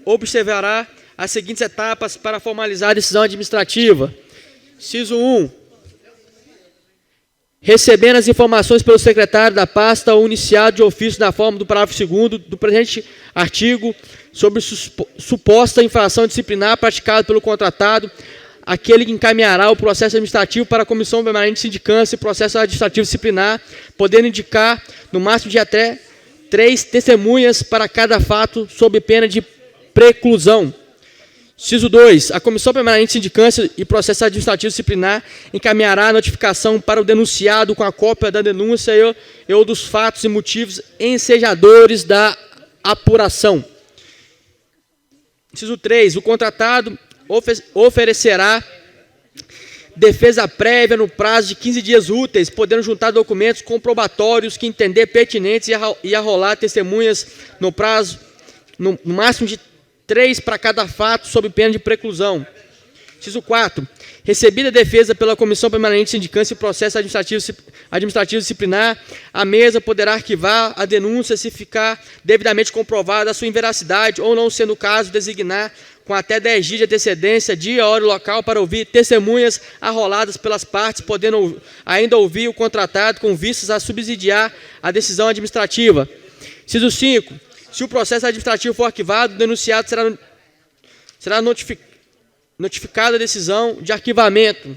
Speaker 2: observará as seguintes etapas para formalizar a decisão administrativa. Inciso 1. recebendo as informações pelo secretário da pasta ou iniciado de ofício na forma do parágrafo 2º do presente artigo sobre suposta infração disciplinar praticada pelo contratado, aquele que encaminhará o processo administrativo para a Comissão Permanente de Sindicância e processo administrativo disciplinar, podendo indicar, no máximo de até 3 testemunhas para cada fato, sob pena de preclusão. Inciso 2. A Comissão Permanente de Sindicância e processo administrativo disciplinar encaminhará a notificação para o denunciado com a cópia da denúncia e ou dos fatos e motivos ensejadores da apuração. Inciso 3. O contratado oferecerá defesa prévia no prazo de 15 dias úteis, podendo juntar documentos comprobatórios que entender pertinentes e arrolar testemunhas no prazo, no máximo de 3 para cada fato, sob pena de preclusão. Inciso 4. Recebida a defesa pela Comissão Permanente de Sindicância e processo administrativo disciplinar, a mesa poderá arquivar a denúncia se ficar devidamente comprovada a sua inveracidade ou, não sendo o caso, designar com até 10 dias de antecedência, dia, hora e local para ouvir testemunhas arroladas pelas partes, podendo ainda ouvir o contratado com vistas a subsidiar a decisão administrativa. Inciso 5. Se o processo administrativo for arquivado, o denunciado será notificado a decisão de arquivamento.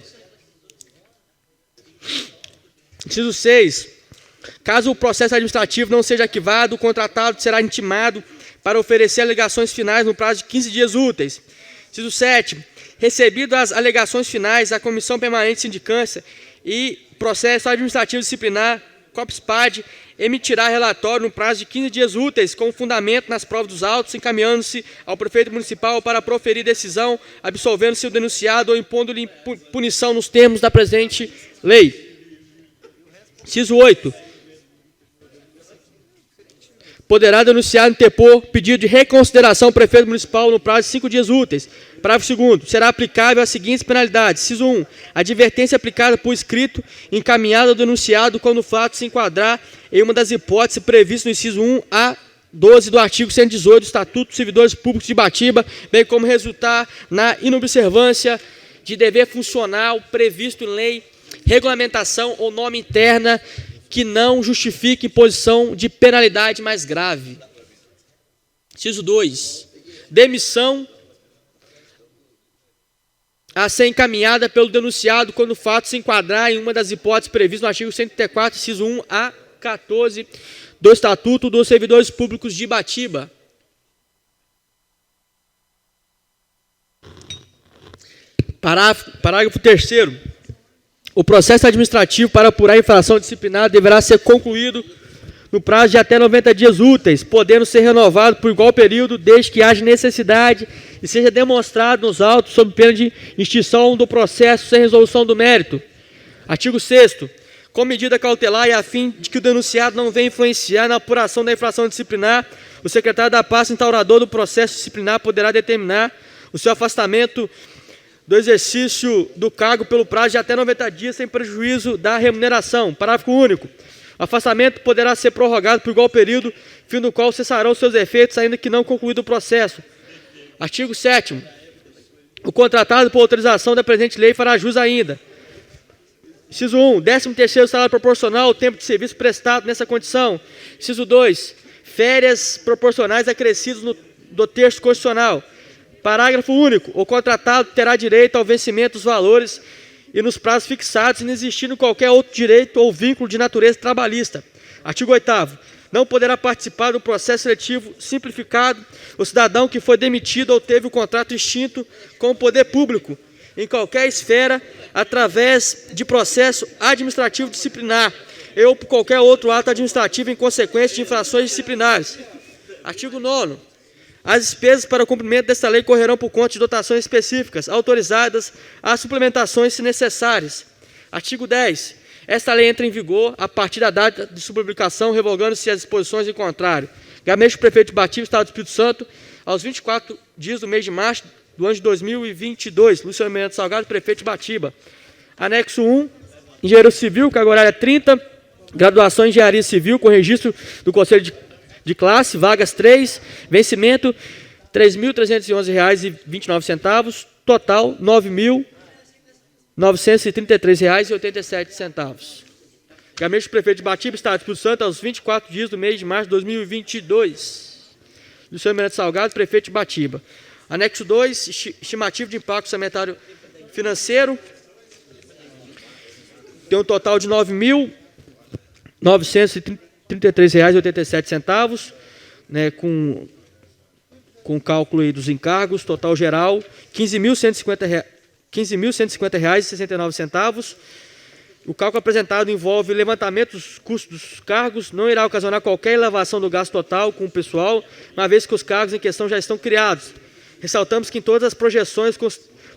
Speaker 2: Inciso 6. Caso o processo administrativo não seja arquivado, o contratado será intimado para oferecer alegações finais no prazo de 15 dias úteis. Inciso 7. Recebidas as alegações finais, a Comissão Permanente de Sindicância e processo administrativo disciplinar, COPSPAD, emitirá relatório no prazo de 15 dias úteis, com fundamento nas provas dos autos, encaminhando-se ao prefeito municipal para proferir decisão, absolvendo-se o denunciado ou impondo-lhe punição nos termos da presente lei. Inciso 8. Poderá denunciar e interpor pedido de reconsideração ao prefeito municipal no prazo de 5 dias úteis. Parágrafo 2º. Será aplicável as seguintes penalidades. Inciso 1. Advertência aplicada por escrito, encaminhada ao denunciado quando o fato se enquadrar em uma das hipóteses previstas no inciso 1 a 12 do artigo 118 do Estatuto dos Servidores Públicos de Ibatiba, bem como resultar na inobservância de dever funcional previsto em lei, regulamentação ou norma interna que não justifique imposição de penalidade mais grave. Inciso 2. Demissão a ser encaminhada pelo denunciado quando o fato se enquadrar em uma das hipóteses previstas no artigo 134, inciso 1 a 14 do Estatuto dos Servidores Públicos de Ibatiba. Parágrafo 3º. O processo administrativo para apurar a infração disciplinar deverá ser concluído no prazo de até 90 dias úteis, podendo ser renovado por igual período, desde que haja necessidade e seja demonstrado nos autos sob pena de extinção do processo sem resolução do mérito. Artigo 6º. Com medida cautelar e a fim de que o denunciado não venha influenciar na apuração da infração disciplinar, o secretário da pasta instaurador do processo disciplinar poderá determinar o seu afastamento do exercício do cargo pelo prazo de até 90 dias, sem prejuízo da remuneração. Parágrafo único. O afastamento poderá ser prorrogado por igual período, fim do qual cessarão seus efeitos, ainda que não concluído o processo. Artigo 7º. O contratado, por autorização da presente lei, fará jus ainda. Inciso 1. 13º salário proporcional ao tempo de serviço prestado nessa condição. Inciso 2. Férias proporcionais acrescidas do texto constitucional. Parágrafo único. O contratado terá direito ao vencimento dos valores e nos prazos fixados, inexistindo qualquer outro direito ou vínculo de natureza trabalhista. Artigo 8º. Não poderá participar do processo seletivo simplificado o cidadão que foi demitido ou teve o contrato extinto com o poder público, em qualquer esfera, através de processo administrativo disciplinar ou por qualquer outro ato administrativo em consequência de infrações disciplinares. Artigo 9º. As despesas para o cumprimento desta lei correrão por conta de dotações específicas, autorizadas a suplementações se necessárias. Artigo 10. Esta lei entra em vigor a partir da data de sua publicação, revogando-se as disposições em contrário. Gabinete do Prefeito de Ibatiba, Estado do Espírito Santo, aos 24 dias do mês de março do ano de 2022. Luciano Mendes Salgado, Prefeito de Ibatiba. Anexo 1. Engenheiro Civil, carga horária 30. Graduação em Engenharia Civil, com registro do Conselho de classe, vagas 3, vencimento R$ 3.311,29, total R$ 9.933,87. Gabinete do Prefeito de Batiba, Estado do Espírito Santo, aos 24 dias do mês de março de 2022. Luciano Miranda Salgado, Prefeito de Batiba. Anexo 2, estimativa de impacto orçamentário financeiro. Tem um total de R$ 9.933,87, né, com cálculo aí dos encargos, total geral, R$ 15.150,69. O cálculo apresentado envolve o levantamento dos custos dos cargos, não irá ocasionar qualquer elevação do gasto total com o pessoal, uma vez que os cargos em questão já estão criados. Ressaltamos que em todas as projeções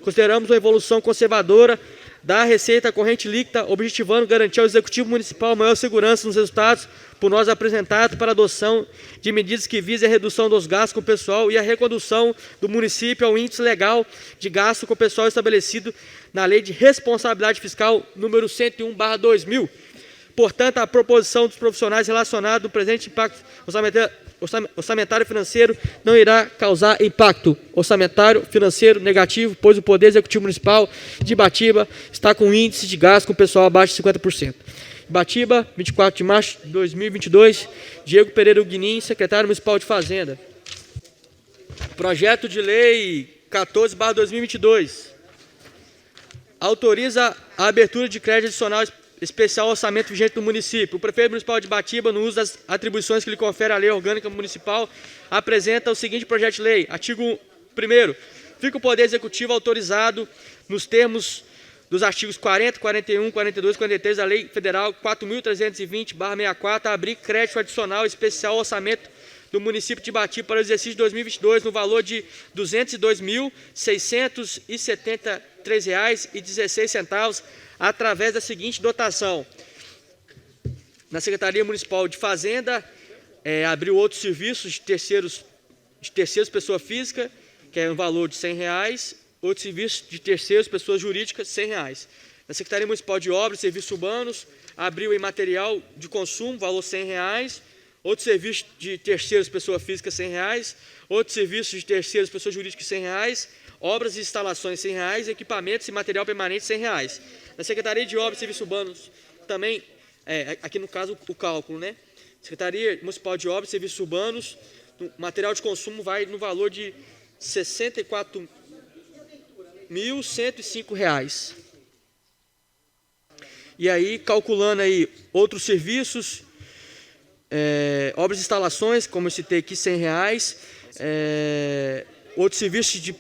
Speaker 2: consideramos uma evolução conservadora da receita corrente líquida, objetivando garantir ao Executivo Municipal maior segurança nos resultados por nós apresentados para a adoção de medidas que visem a redução dos gastos com o pessoal e a recondução do município ao índice legal de gasto com o pessoal estabelecido na Lei de Responsabilidade Fiscal número 101/2000. Portanto, a proposição dos profissionais relacionada no presente impacto orçamentário financeiro não irá causar impacto orçamentário financeiro negativo, pois o Poder Executivo Municipal de Batiba está com índice de gasto com o pessoal abaixo de 50%. Batiba, 24 de março de 2022, Diego Pereira Guinin, secretário municipal de Fazenda. Projeto de lei 14/2022. Autoriza a abertura de crédito adicional especial ao orçamento vigente do município. O prefeito municipal de Batiba, no uso das atribuições que lhe confere a lei orgânica municipal, apresenta o seguinte projeto de lei. Artigo 1º. Fica o Poder Executivo autorizado, nos termos dos artigos 40, 41, 42 e 43 da Lei Federal 4.320/64, a abrir crédito adicional especial ao orçamento do município de Batiba para o exercício de 2022 no valor de R$ 202.673,16, através da seguinte dotação. Na Secretaria Municipal de Fazenda, abriu outros serviços de terceiros pessoa física, que é um valor de R$ 100, outros serviços de terceiros pessoas jurídicas, R$ 100. Na Secretaria Municipal de Obras e Serviços Urbanos, abriu em material de consumo, valor R$ 100, outros serviços de terceiros pessoa física, R$ 100, outros serviços de terceiros pessoa jurídica, R$ 100, obras e instalações, R$ 100, equipamentos e material permanente, R$ 100. Na Secretaria de Obras e Serviços Urbanos, também, aqui no caso o cálculo, né? Secretaria Municipal de Obras e Serviços Urbanos, material de consumo vai no valor de R$ 64.105. E aí, calculando aí outros serviços, obras e instalações, como eu citei aqui, R$ 100, outros serviços de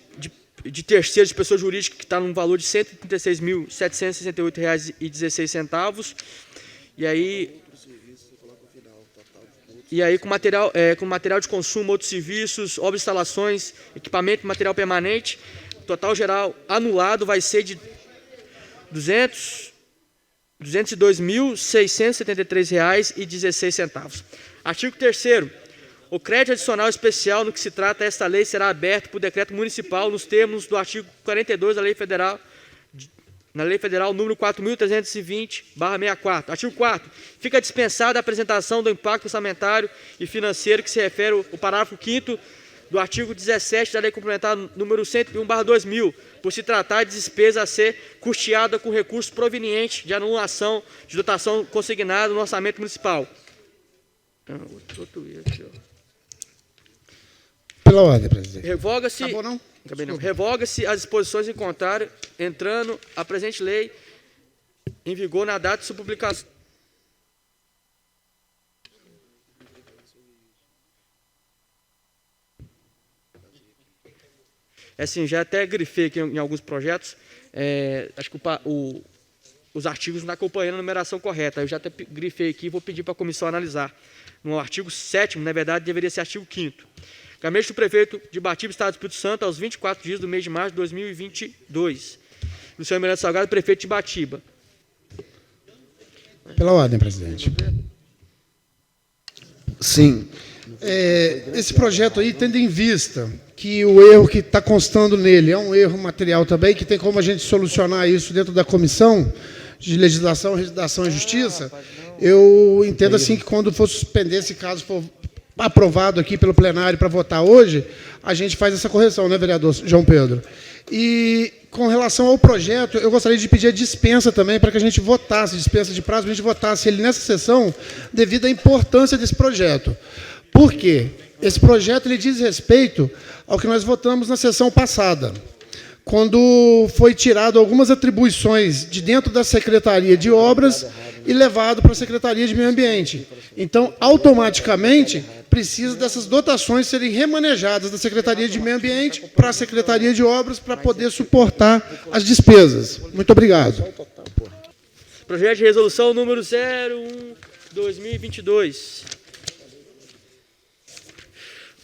Speaker 2: terceiros de pessoa jurídica que está num valor de R$ 136.768,16. E aí com material de consumo, outros serviços, obras, instalações, equipamento e material permanente, o total geral anulado vai ser de R$ 202.673,16. Artigo 3º. O crédito adicional especial no que se trata esta lei será aberto por decreto municipal nos termos do artigo 42 da Lei Federal, na Lei Federal número 4.320/64. Artigo 4º. Fica dispensada a apresentação do impacto orçamentário e financeiro que se refere ao parágrafo 5º do artigo 17 da Lei Complementar número 101/2000, por se tratar de despesa a ser custeada com recursos provenientes de anulação de dotação consignada no orçamento municipal.
Speaker 4: Pela ordem, presidente.
Speaker 2: Revoga-se.
Speaker 4: Acabou, não?
Speaker 2: Revoga-se as disposições em contrário, entrando a presente lei em vigor na data de sua publicação. Assim, já até grifei aqui em alguns projetos, acho que os artigos não acompanhando a numeração correta. Eu já até grifei aqui e vou pedir para a comissão analisar. No artigo 7º, na verdade, deveria ser artigo 5º. Gabinete do Prefeito de Batiba, Estado do Espírito Santo, aos 24 dias do mês de março de 2022. Luciano Miranda Salgado, Prefeito de Batiba.
Speaker 4: Pela ordem, presidente.
Speaker 1: Sim.
Speaker 4: Esse projeto aí, tendo em vista que o erro que está constando nele é um erro material também, que tem como a gente solucionar isso dentro da Comissão de Legislação, Redação e Justiça, eu entendo assim que quando for suspender, esse caso for aprovado aqui pelo plenário para votar hoje, a gente faz essa correção, né, vereador João Pedro? E com relação ao projeto, eu gostaria de pedir a dispensa também, para que a gente votasse, dispensa de prazo, para a gente votasse ele nessa sessão, devido à importância desse projeto. Por quê? Esse projeto ele diz respeito ao que nós votamos na sessão passada, quando foi tirado algumas atribuições de dentro da Secretaria de Obras e levado para a Secretaria de Meio Ambiente. Então, automaticamente, precisa dessas dotações serem remanejadas da Secretaria de Meio Ambiente para a Secretaria de Obras para poder suportar as despesas. Muito obrigado.
Speaker 2: Projeto de resolução número 01/2022.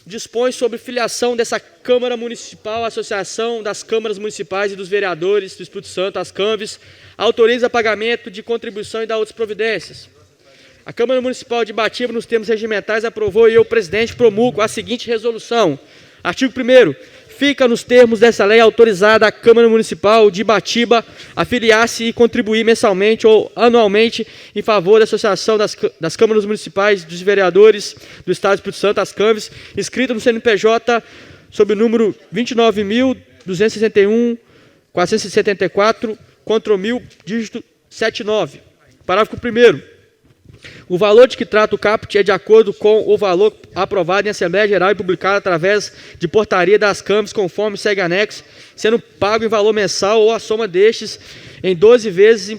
Speaker 2: Dispõe sobre filiação dessa Câmara Municipal à Associação das Câmaras Municipais e dos Vereadores do Espírito Santo, as CAMVES, autoriza pagamento de contribuição e dá outras providências. A Câmara Municipal de Ibatiba, nos termos regimentais, aprovou e eu, presidente, promulgo a seguinte resolução. Artigo 1º. Fica nos termos dessa lei autorizada a Câmara Municipal de Ibatiba a filiar-se e contribuir mensalmente ou anualmente em favor da Associação das Câmaras Municipais dos Vereadores do Estado do Espírito Santo, as CAMVES, inscrita no CNPJ sob o número 29.261.474, contra 1000, dígito 79. Parágrafo 1º. O valor de que trata o caput é de acordo com o valor aprovado em Assembleia Geral e publicado através de portaria das CAMVES, conforme segue anexo, sendo pago em valor mensal ou a soma destes em 12 vezes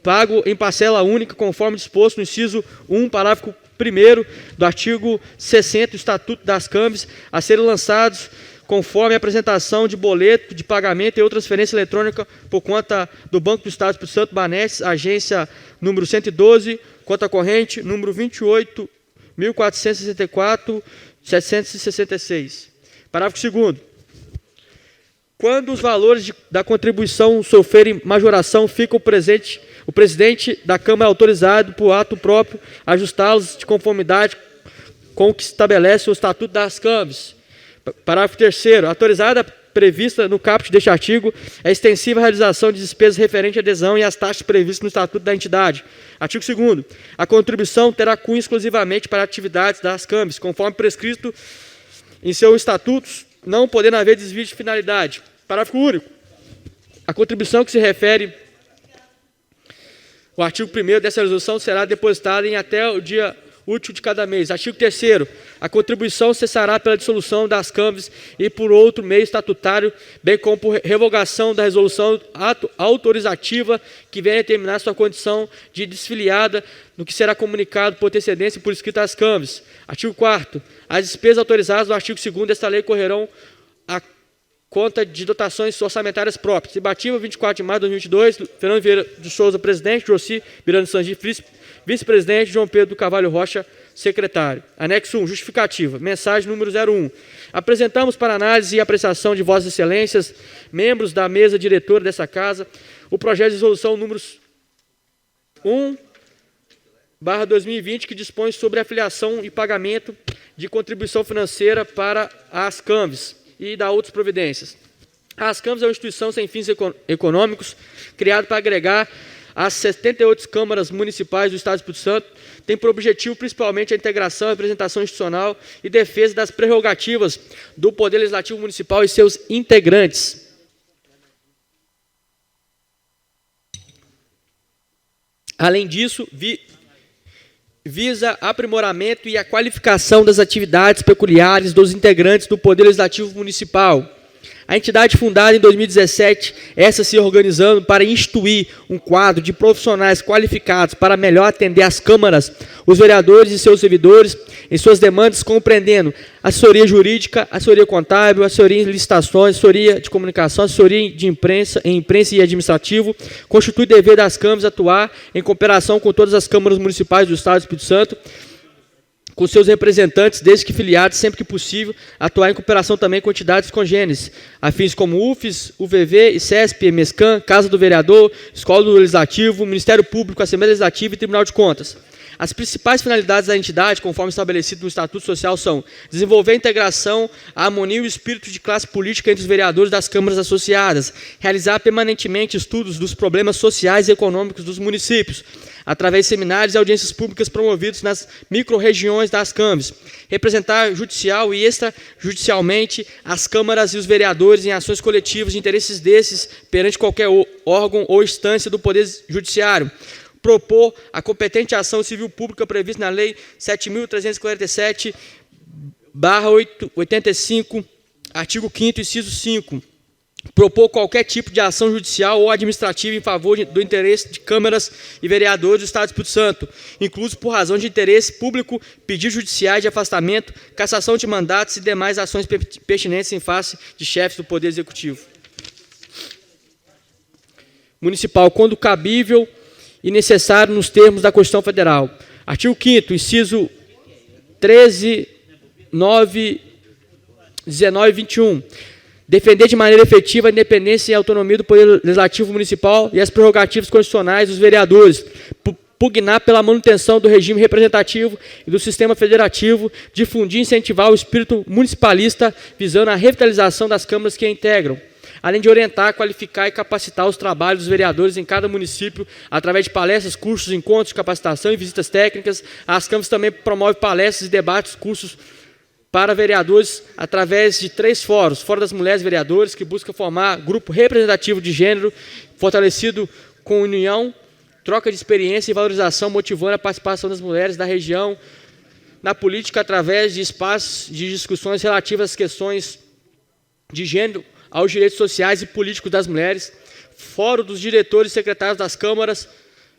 Speaker 2: pago em parcela única, conforme disposto no inciso 1, parágrafo 1º do artigo 60 do Estatuto das CAMVES, a serem lançados conforme a apresentação de boleto de pagamento e ou transferência eletrônica por conta do Banco do Estado do Espírito Santo, Banestes, agência número 112, conta corrente número 28.464.766. Parágrafo 2º. Quando os valores da contribuição sofrerem majoração, fica o presidente da Câmara autorizado, por ato próprio, ajustá-los de conformidade com o que estabelece o Estatuto das CAMVES. Parágrafo 3º. Autorizada prevista no caput deste artigo é extensiva a realização de despesas referentes à adesão e às taxas previstas no Estatuto da entidade. Artigo 2º. A contribuição terá cunho exclusivamente para atividades das CAMVES, conforme prescrito em seus estatutos, não podendo haver desvio de finalidade. Parágrafo único. A contribuição que se refere o artigo 1º dessa resolução será depositada em até o dia útil de cada mês. Artigo 3º. A contribuição cessará pela dissolução das CAMVES e por outro meio estatutário, bem como por revogação da resolução autorizativa que venha determinar sua condição de desfiliada, no que será comunicado por antecedência e por escrito às CAMVES. Artigo 4º. As despesas autorizadas no artigo 2º desta lei correrão a conta de dotações orçamentárias próprias. Ibatiba, 24 de maio de 2022, Fernando Vieira de Souza, presidente, Joci Miranda Sanji, vice-presidente, João Pedro do Carvalho Rocha, secretário. Anexo 1, justificativa. Mensagem número 01. Apresentamos para análise e apreciação de Vossas Excelências, membros da mesa diretora dessa casa, o projeto de resolução número 1/2020, que dispõe sobre a afiliação e pagamento de contribuição financeira para as CAMVES e da outras providências. As CAMVES é uma instituição sem fins econômicos, criada para agregar as 78 câmaras municipais do Estado do Espírito Santo, tem por objetivo principalmente a integração, a representação institucional e defesa das prerrogativas do Poder Legislativo Municipal e seus integrantes. Além disso, visa aprimoramento e a qualificação das atividades peculiares dos integrantes do Poder Legislativo Municipal. A entidade fundada em 2017, essa se organizando para instituir um quadro de profissionais qualificados para melhor atender as câmaras, os vereadores e seus servidores em suas demandas, compreendendo assessoria jurídica, assessoria contábil, assessoria em licitações, assessoria de comunicação, assessoria de imprensa e administrativo, constitui dever das câmaras atuar em cooperação com todas as câmaras municipais do Estado do Espírito Santo, com seus representantes, desde que filiados, sempre que possível, atuar em cooperação também com entidades congêneres, afins como UFES, UVV, ICESP, MESCAM, Casa do Vereador, Escola do Legislativo, Ministério Público, Assembleia Legislativa e Tribunal de Contas. As principais finalidades da entidade, conforme estabelecido no Estatuto Social, são desenvolver a integração, a harmonia e o espírito de classe política entre os vereadores das câmaras associadas, realizar permanentemente estudos dos problemas sociais e econômicos dos municípios, através de seminários e audiências públicas promovidos nas micro-regiões das câmaras, representar judicial e extrajudicialmente as câmaras e os vereadores em ações coletivas de interesses desses perante qualquer órgão ou instância do Poder Judiciário, propor a competente ação civil pública prevista na Lei 7.347/85, artigo 5º, inciso 5, propor qualquer tipo de ação judicial ou administrativa em favor do interesse de câmaras e vereadores do Estado do Espírito Santo, incluso por razão de interesse público, pedidos judiciais de afastamento, cassação de mandatos e demais ações pertinentes em face de chefes do Poder Executivo Municipal, quando cabível e necessário nos termos da Constituição Federal. Artigo 5º, inciso 13, 9, 19 e 21. Defender de maneira efetiva a independência e a autonomia do Poder Legislativo Municipal e as prerrogativas constitucionais dos vereadores. Pugnar pela manutenção do regime representativo e do sistema federativo, difundir e incentivar o espírito municipalista, visando a revitalização das câmaras que a integram, além de orientar, qualificar e capacitar os trabalhos dos vereadores em cada município, através de palestras, cursos, encontros de capacitação e visitas técnicas. As câmaras também promovem palestras e debates, cursos para vereadores, através de 3 fóruns: Fórum das Mulheres Vereadoras, que busca formar grupo representativo de gênero, fortalecido com união, troca de experiência e valorização, motivando a participação das mulheres da região na política, através de espaços de discussões relativas às questões de gênero, aos direitos sociais e políticos das mulheres. Fórum dos diretores e secretários das câmaras,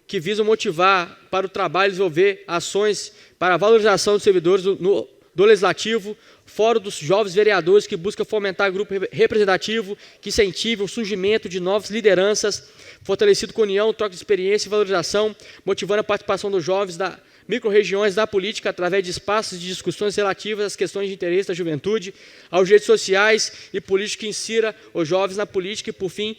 Speaker 2: que visam motivar para o trabalho e desenvolver ações para a valorização dos servidores do Legislativo. Fórum dos jovens vereadores, que busca fomentar grupo representativo, que incentive o surgimento de novas lideranças, fortalecido com união, troca de experiência e valorização, motivando a participação dos jovens da micro-regiões da política, através de espaços de discussões relativas às questões de interesse da juventude, aos direitos sociais e políticos, que insira os jovens na política. E, por fim,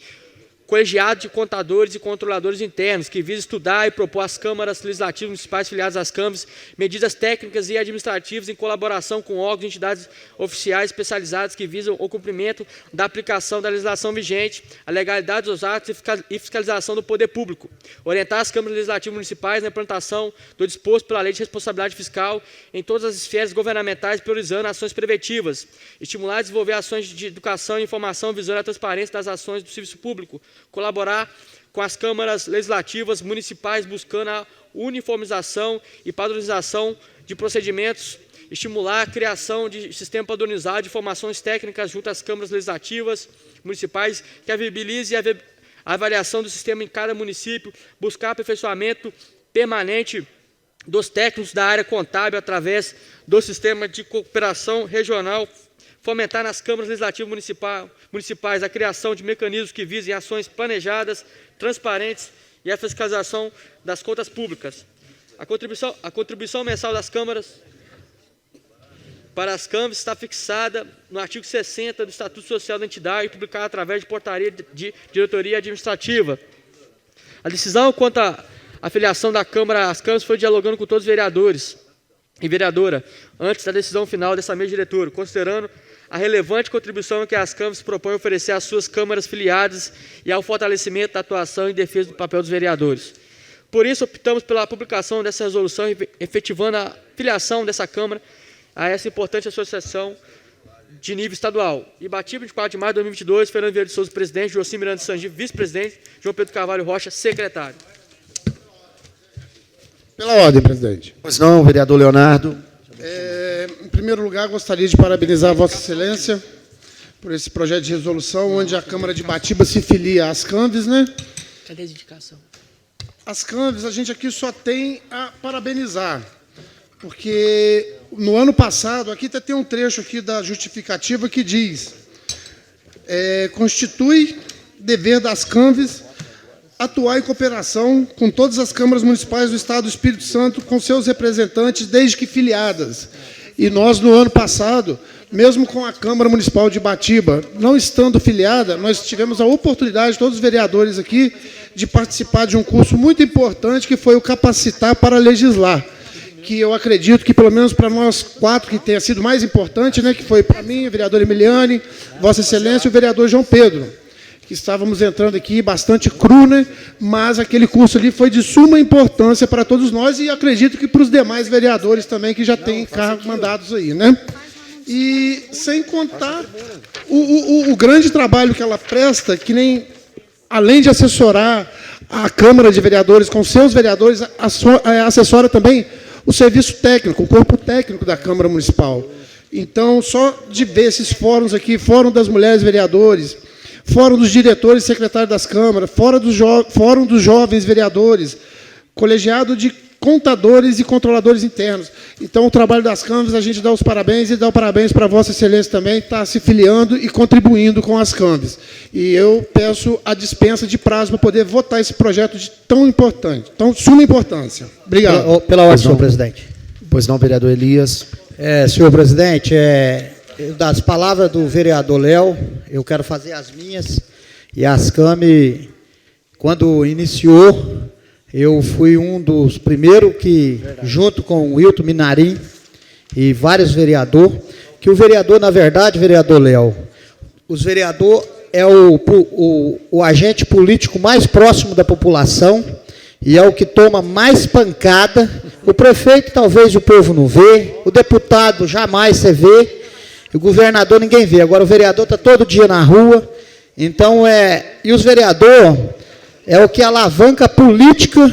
Speaker 2: colegiado de contadores e controladores internos, que visa estudar e propor às câmaras legislativas municipais filiadas às câmaras medidas técnicas e administrativas em colaboração com órgãos e entidades oficiais especializadas que visam o cumprimento da aplicação da legislação vigente, a legalidade dos atos e fiscalização do poder público. Orientar as câmaras legislativas municipais na implantação do disposto pela Lei de Responsabilidade Fiscal em todas as esferas governamentais, priorizando ações preventivas. Estimular e desenvolver ações de educação e informação visando a transparência das ações do serviço público. Colaborar com as câmaras legislativas municipais, buscando a uniformização e padronização de procedimentos. Estimular a criação de sistema padronizado de informações técnicas junto às câmaras legislativas municipais, que viabilize a avaliação do sistema em cada município. Buscar aperfeiçoamento permanente dos técnicos da área contábil através do sistema de cooperação regional. Fomentar nas câmaras legislativas municipais a criação de mecanismos que visem ações planejadas, transparentes e a fiscalização das contas públicas. A contribuição mensal das câmaras para as câmaras está fixada no artigo 60 do Estatuto Social da entidade, publicado através de portaria de diretoria administrativa. A decisão quanto à afiliação da Câmara às câmaras foi dialogando com todos os vereadores e vereadora, antes da decisão final dessa mesa diretora, considerando a relevante contribuição que as câmaras propõem oferecer às suas câmaras filiadas e ao fortalecimento da atuação em defesa do papel dos vereadores. Por isso, optamos pela publicação dessa resolução, efetivando a filiação dessa Câmara a essa importante associação de nível estadual. Ibatiba, 24 de maio de 2022, Fernando Vieira de Souza, presidente, Joacim Miranda de Sangi, vice-presidente, João Pedro Carvalho Rocha, secretário.
Speaker 4: Pela ordem, presidente.
Speaker 1: Pois não, vereador Leonardo.
Speaker 4: Em primeiro lugar, gostaria de parabenizar Vossa Excelência por esse projeto de resolução, onde a Câmara de Ibatiba se filia às CANVs, né?
Speaker 2: Cadê a indicação?
Speaker 4: As CANVs, a gente aqui só tem a parabenizar, porque no ano passado, aqui até tem um trecho aqui da justificativa que diz: constitui dever das CANVs atuar em cooperação com todas as câmaras municipais do Estado do Espírito Santo, com seus representantes, desde que filiadas. E nós, no ano passado, mesmo com a Câmara Municipal de Ibatiba não estando filiada, nós tivemos a oportunidade, todos os vereadores aqui, de participar de um curso muito importante, que foi o Capacitar para Legislar, que eu acredito que, pelo menos para nós 4, que tenha sido mais importante, né, que foi para mim, o vereador Emiliane, Vossa Excelência e o vereador João Pedro. que estávamos entrando aqui bastante cru, né? Mas aquele curso ali foi de suma importância para todos nós e acredito que para os demais vereadores também que já têm cargos mandados aí, né? E sem contar o grande trabalho que ela presta, que nem, além de assessorar a Câmara de Vereadores com seus vereadores, assessora também o serviço técnico, o corpo técnico da Câmara Municipal. Então, só de ver esses fóruns aqui, Fórum das Mulheres Vereadores, Fórum dos Diretores e Secretários das Câmaras, Fórum dos Jovens Vereadores, Colegiado de Contadores e Controladores Internos. Então, o trabalho das câmaras, a gente dá os parabéns e dá os parabéns para Vossa Excelência também, que está se filiando e contribuindo com as câmaras. E eu peço a dispensa de prazo para poder votar esse projeto de tão importante, tão suma importância. Obrigado.
Speaker 7: Pela ordem, senhor presidente.
Speaker 1: Pois não, vereador Elias.
Speaker 7: Senhor presidente, das palavras do vereador Léo, eu quero fazer as minhas. E a ASCAME, quando iniciou, eu fui um dos primeiros que, junto com o Wilton Minarim e vários vereadores, que o vereador, na verdade, vereador Léo, os vereadores é o agente político mais próximo da população e é o que toma mais pancada. O prefeito talvez o povo não vê, o deputado jamais você vê, o governador ninguém vê. Agora o vereador está todo dia na rua, então e os vereadores é o que alavanca a política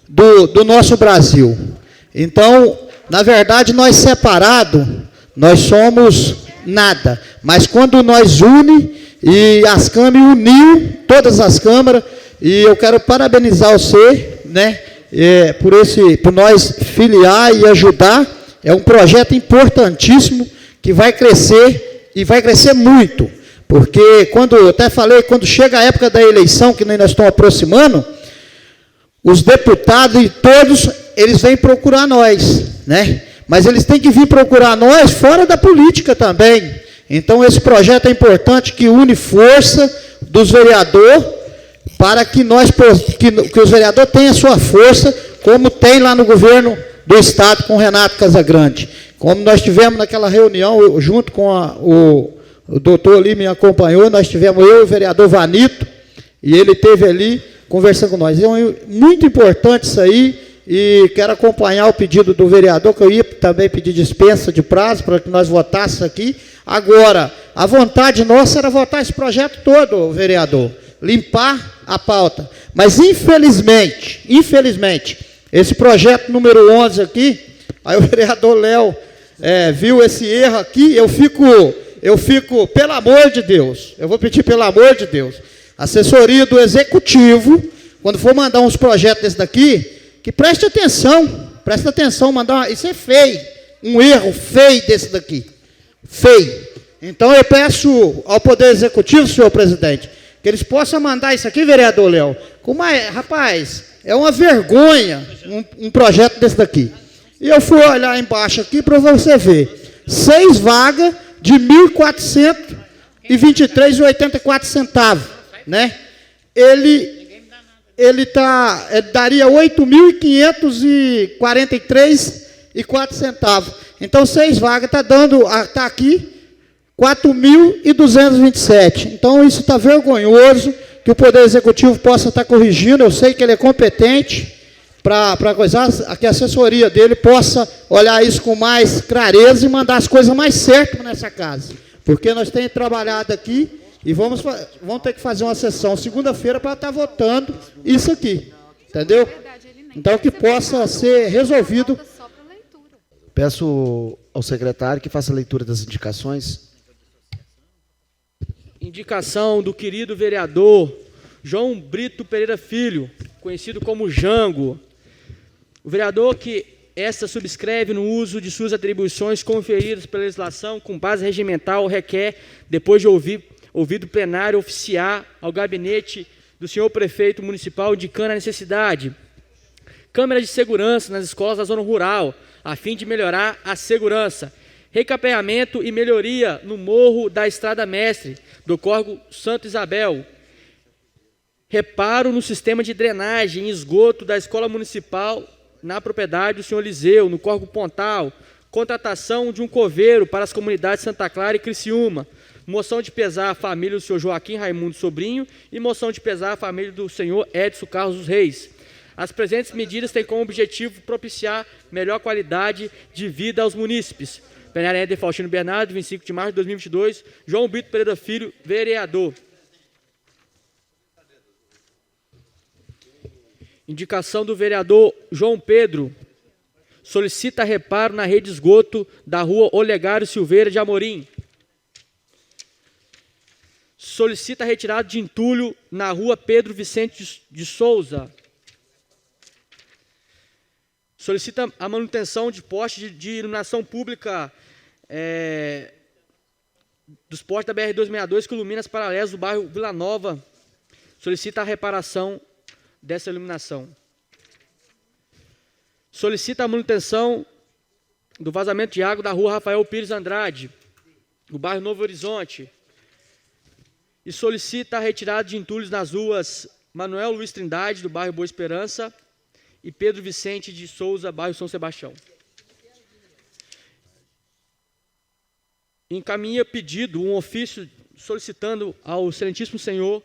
Speaker 7: do nosso Brasil. Então, na verdade, nós separados, nós somos nada. Mas quando nós e as câmaras uniu todas as câmaras, e eu quero parabenizar você, né, por nós filiar e ajudar. É um projeto importantíssimo que vai crescer e vai crescer muito. Porque eu até falei, quando chega a época da eleição, que nós estamos aproximando, os deputados e todos, eles vêm procurar nós, né? Mas eles têm que vir procurar nós fora da política também. Então esse projeto é importante, que une força dos vereadores, para que que os vereadores tenham a sua força, como tem lá no governo do Estado com o Renato Casagrande. Como nós tivemos naquela reunião, junto com o doutor ali me acompanhou, nós tivemos eu e o vereador Vanito, e ele esteve ali conversando com nós. É muito importante isso aí, e quero acompanhar o pedido do vereador, que eu ia também pedir dispensa de prazo para que nós votássemos aqui. Agora, a vontade nossa era votar esse projeto todo, vereador, limpar a pauta. Mas, infelizmente, esse projeto número 11 aqui, aí o vereador Léo viu esse erro aqui, eu fico, pelo amor de Deus, eu vou pedir pelo amor de Deus, assessoria do Executivo, quando for mandar uns projetos desse daqui, que preste atenção, isso é feio, um erro feio desse daqui, feio. Então eu peço ao Poder Executivo, senhor presidente, que eles possam mandar isso aqui, vereador Léo, rapaz, é uma vergonha um projeto desse daqui. E eu fui olhar embaixo aqui para você ver, 6 vagas de R$ 1.423,84, né? Ele daria R$ 8.543,04. Então, 6 vagas está aqui R$ 4.227. Então, isso está vergonhoso, que o Poder Executivo possa estar corrigindo. Eu sei que ele é competente para coisar, que a assessoria dele possa olhar isso com mais clareza e mandar as coisas mais certas nessa casa. Porque nós temos trabalhado aqui e vamos ter que fazer uma sessão segunda-feira para estar votando isso aqui. Entendeu? Então, que possa ser resolvido.
Speaker 1: Peço ao secretário que faça a leitura das indicações.
Speaker 2: Indicação do querido vereador João Brito Pereira Filho, conhecido como Jango. O vereador que subscreve no uso de suas atribuições conferidas pela legislação com base regimental requer, depois de ouvido plenário, oficiar ao gabinete do senhor prefeito municipal indicando a necessidade. Câmeras de segurança nas escolas da zona rural, a fim de melhorar a segurança. Recapeamento e melhoria no morro da Estrada Mestre, do córrego Santa Isabel. Reparo no sistema de drenagem e esgoto da escola municipal na propriedade do senhor Eliseu, no córrego Pontal. Contratação de um coveiro para as comunidades Santa Clara e Criciúma. Moção de pesar à família do senhor Joaquim Raimundo Sobrinho e moção de pesar à família do senhor Edson Carlos dos Reis. As presentes medidas têm como objetivo propiciar melhor qualidade de vida aos munícipes. Plenária de Faustino Bernardo, 25 de março de 2022. João Brito Pereira Filho, vereador. Indicação do vereador João Pedro. Solicita reparo na rede de esgoto da rua Olegário Silveira de Amorim. Solicita retirada de entulho na rua Pedro Vicente de Souza. Solicita a manutenção de postes de iluminação pública dos postes da BR-262 que ilumina as paralelas do bairro Vila Nova. Solicita a reparação dessa iluminação. Solicita a manutenção do vazamento de água da rua Rafael Pires Andrade, no bairro Novo Horizonte. E solicita a retirada de entulhos nas ruas Manuel Luiz Trindade, do bairro Boa Esperança, e Pedro Vicente de Souza, bairro São Sebastião. Encaminha pedido, um ofício solicitando ao excelentíssimo senhor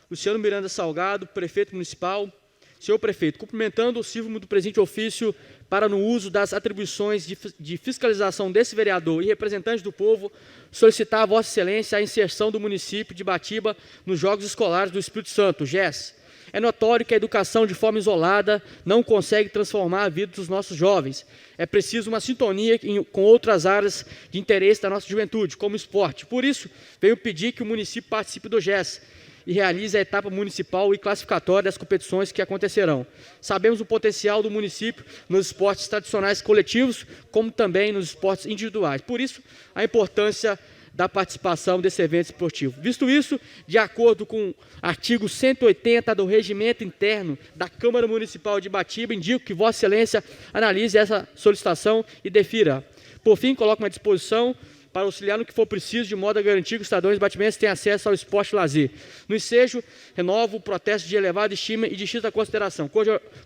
Speaker 2: Luciano Miranda Salgado, prefeito municipal. Senhor prefeito, cumprimentando o círculo do presente ofício para no uso das atribuições de fiscalização desse vereador e representante do povo, solicitar a Vossa Excelência a inserção do município de Batiba nos Jogos Escolares do Espírito Santo, GES. É notório que a educação de forma isolada não consegue transformar a vida dos nossos jovens. É preciso uma sintonia com outras áreas de interesse da nossa juventude, como o esporte. Por isso, venho pedir que o município participe do GES e realize a etapa municipal e classificatória das competições que acontecerão. Sabemos o potencial do município nos esportes tradicionais coletivos, como também nos esportes individuais. Por isso, a importância da participação desse evento esportivo. Visto isso, de acordo com o artigo 180 do Regimento Interno da Câmara Municipal de Batiba, indico que Vossa Excelência analise essa solicitação e defira. Por fim, coloco à disposição para auxiliar no que for preciso, de modo a garantir que os cidadãos batimenses tenham acesso ao esporte e lazer. No ensejo, renovo o protesto de elevada estima e de justa consideração.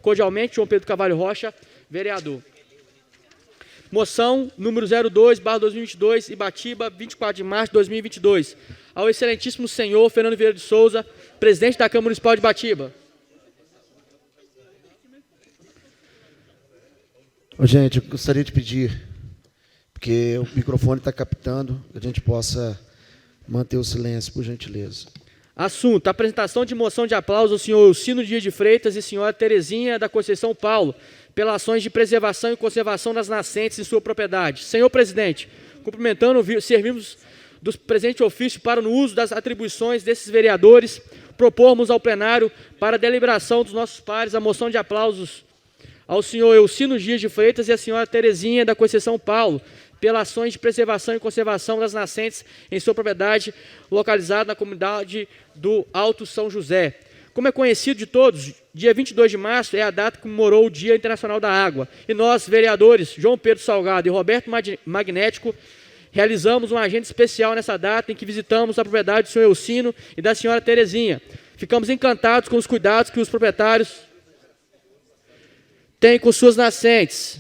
Speaker 2: Cordialmente, João Pedro Carvalho Rocha, vereador. Moção número 02/2022, Ibatiba, 24 de março de 2022. Ao excelentíssimo senhor Fernando Vieira de Souza, presidente da Câmara Municipal de Batiba.
Speaker 1: Gente, eu gostaria de pedir, porque o microfone está captando, que a gente possa manter o silêncio, por gentileza.
Speaker 2: Assunto: apresentação de moção de aplauso ao senhor Elcino Dias de Freitas e senhora Terezinha da Conceição Paulo, pelas ações de preservação e conservação das nascentes em sua propriedade. Senhor presidente, cumprimentando, servimos do presente ofício para, no uso das atribuições desses vereadores, propormos ao plenário, para a deliberação dos nossos pares, a moção de aplausos ao senhor Elcino Dias de Freitas e à senhora Terezinha da Conceição Paulo, pelas ações de preservação e conservação das nascentes em sua propriedade, localizada na comunidade do Alto São José. Como é conhecido de todos, dia 22 de março é a data que comemorou o Dia Internacional da Água. E nós, vereadores João Pedro Salgado e Roberto Magnético, realizamos uma agenda especial nessa data em que visitamos a propriedade do senhor Elcino e da senhora Terezinha. Ficamos encantados com os cuidados que os proprietários têm com suas nascentes,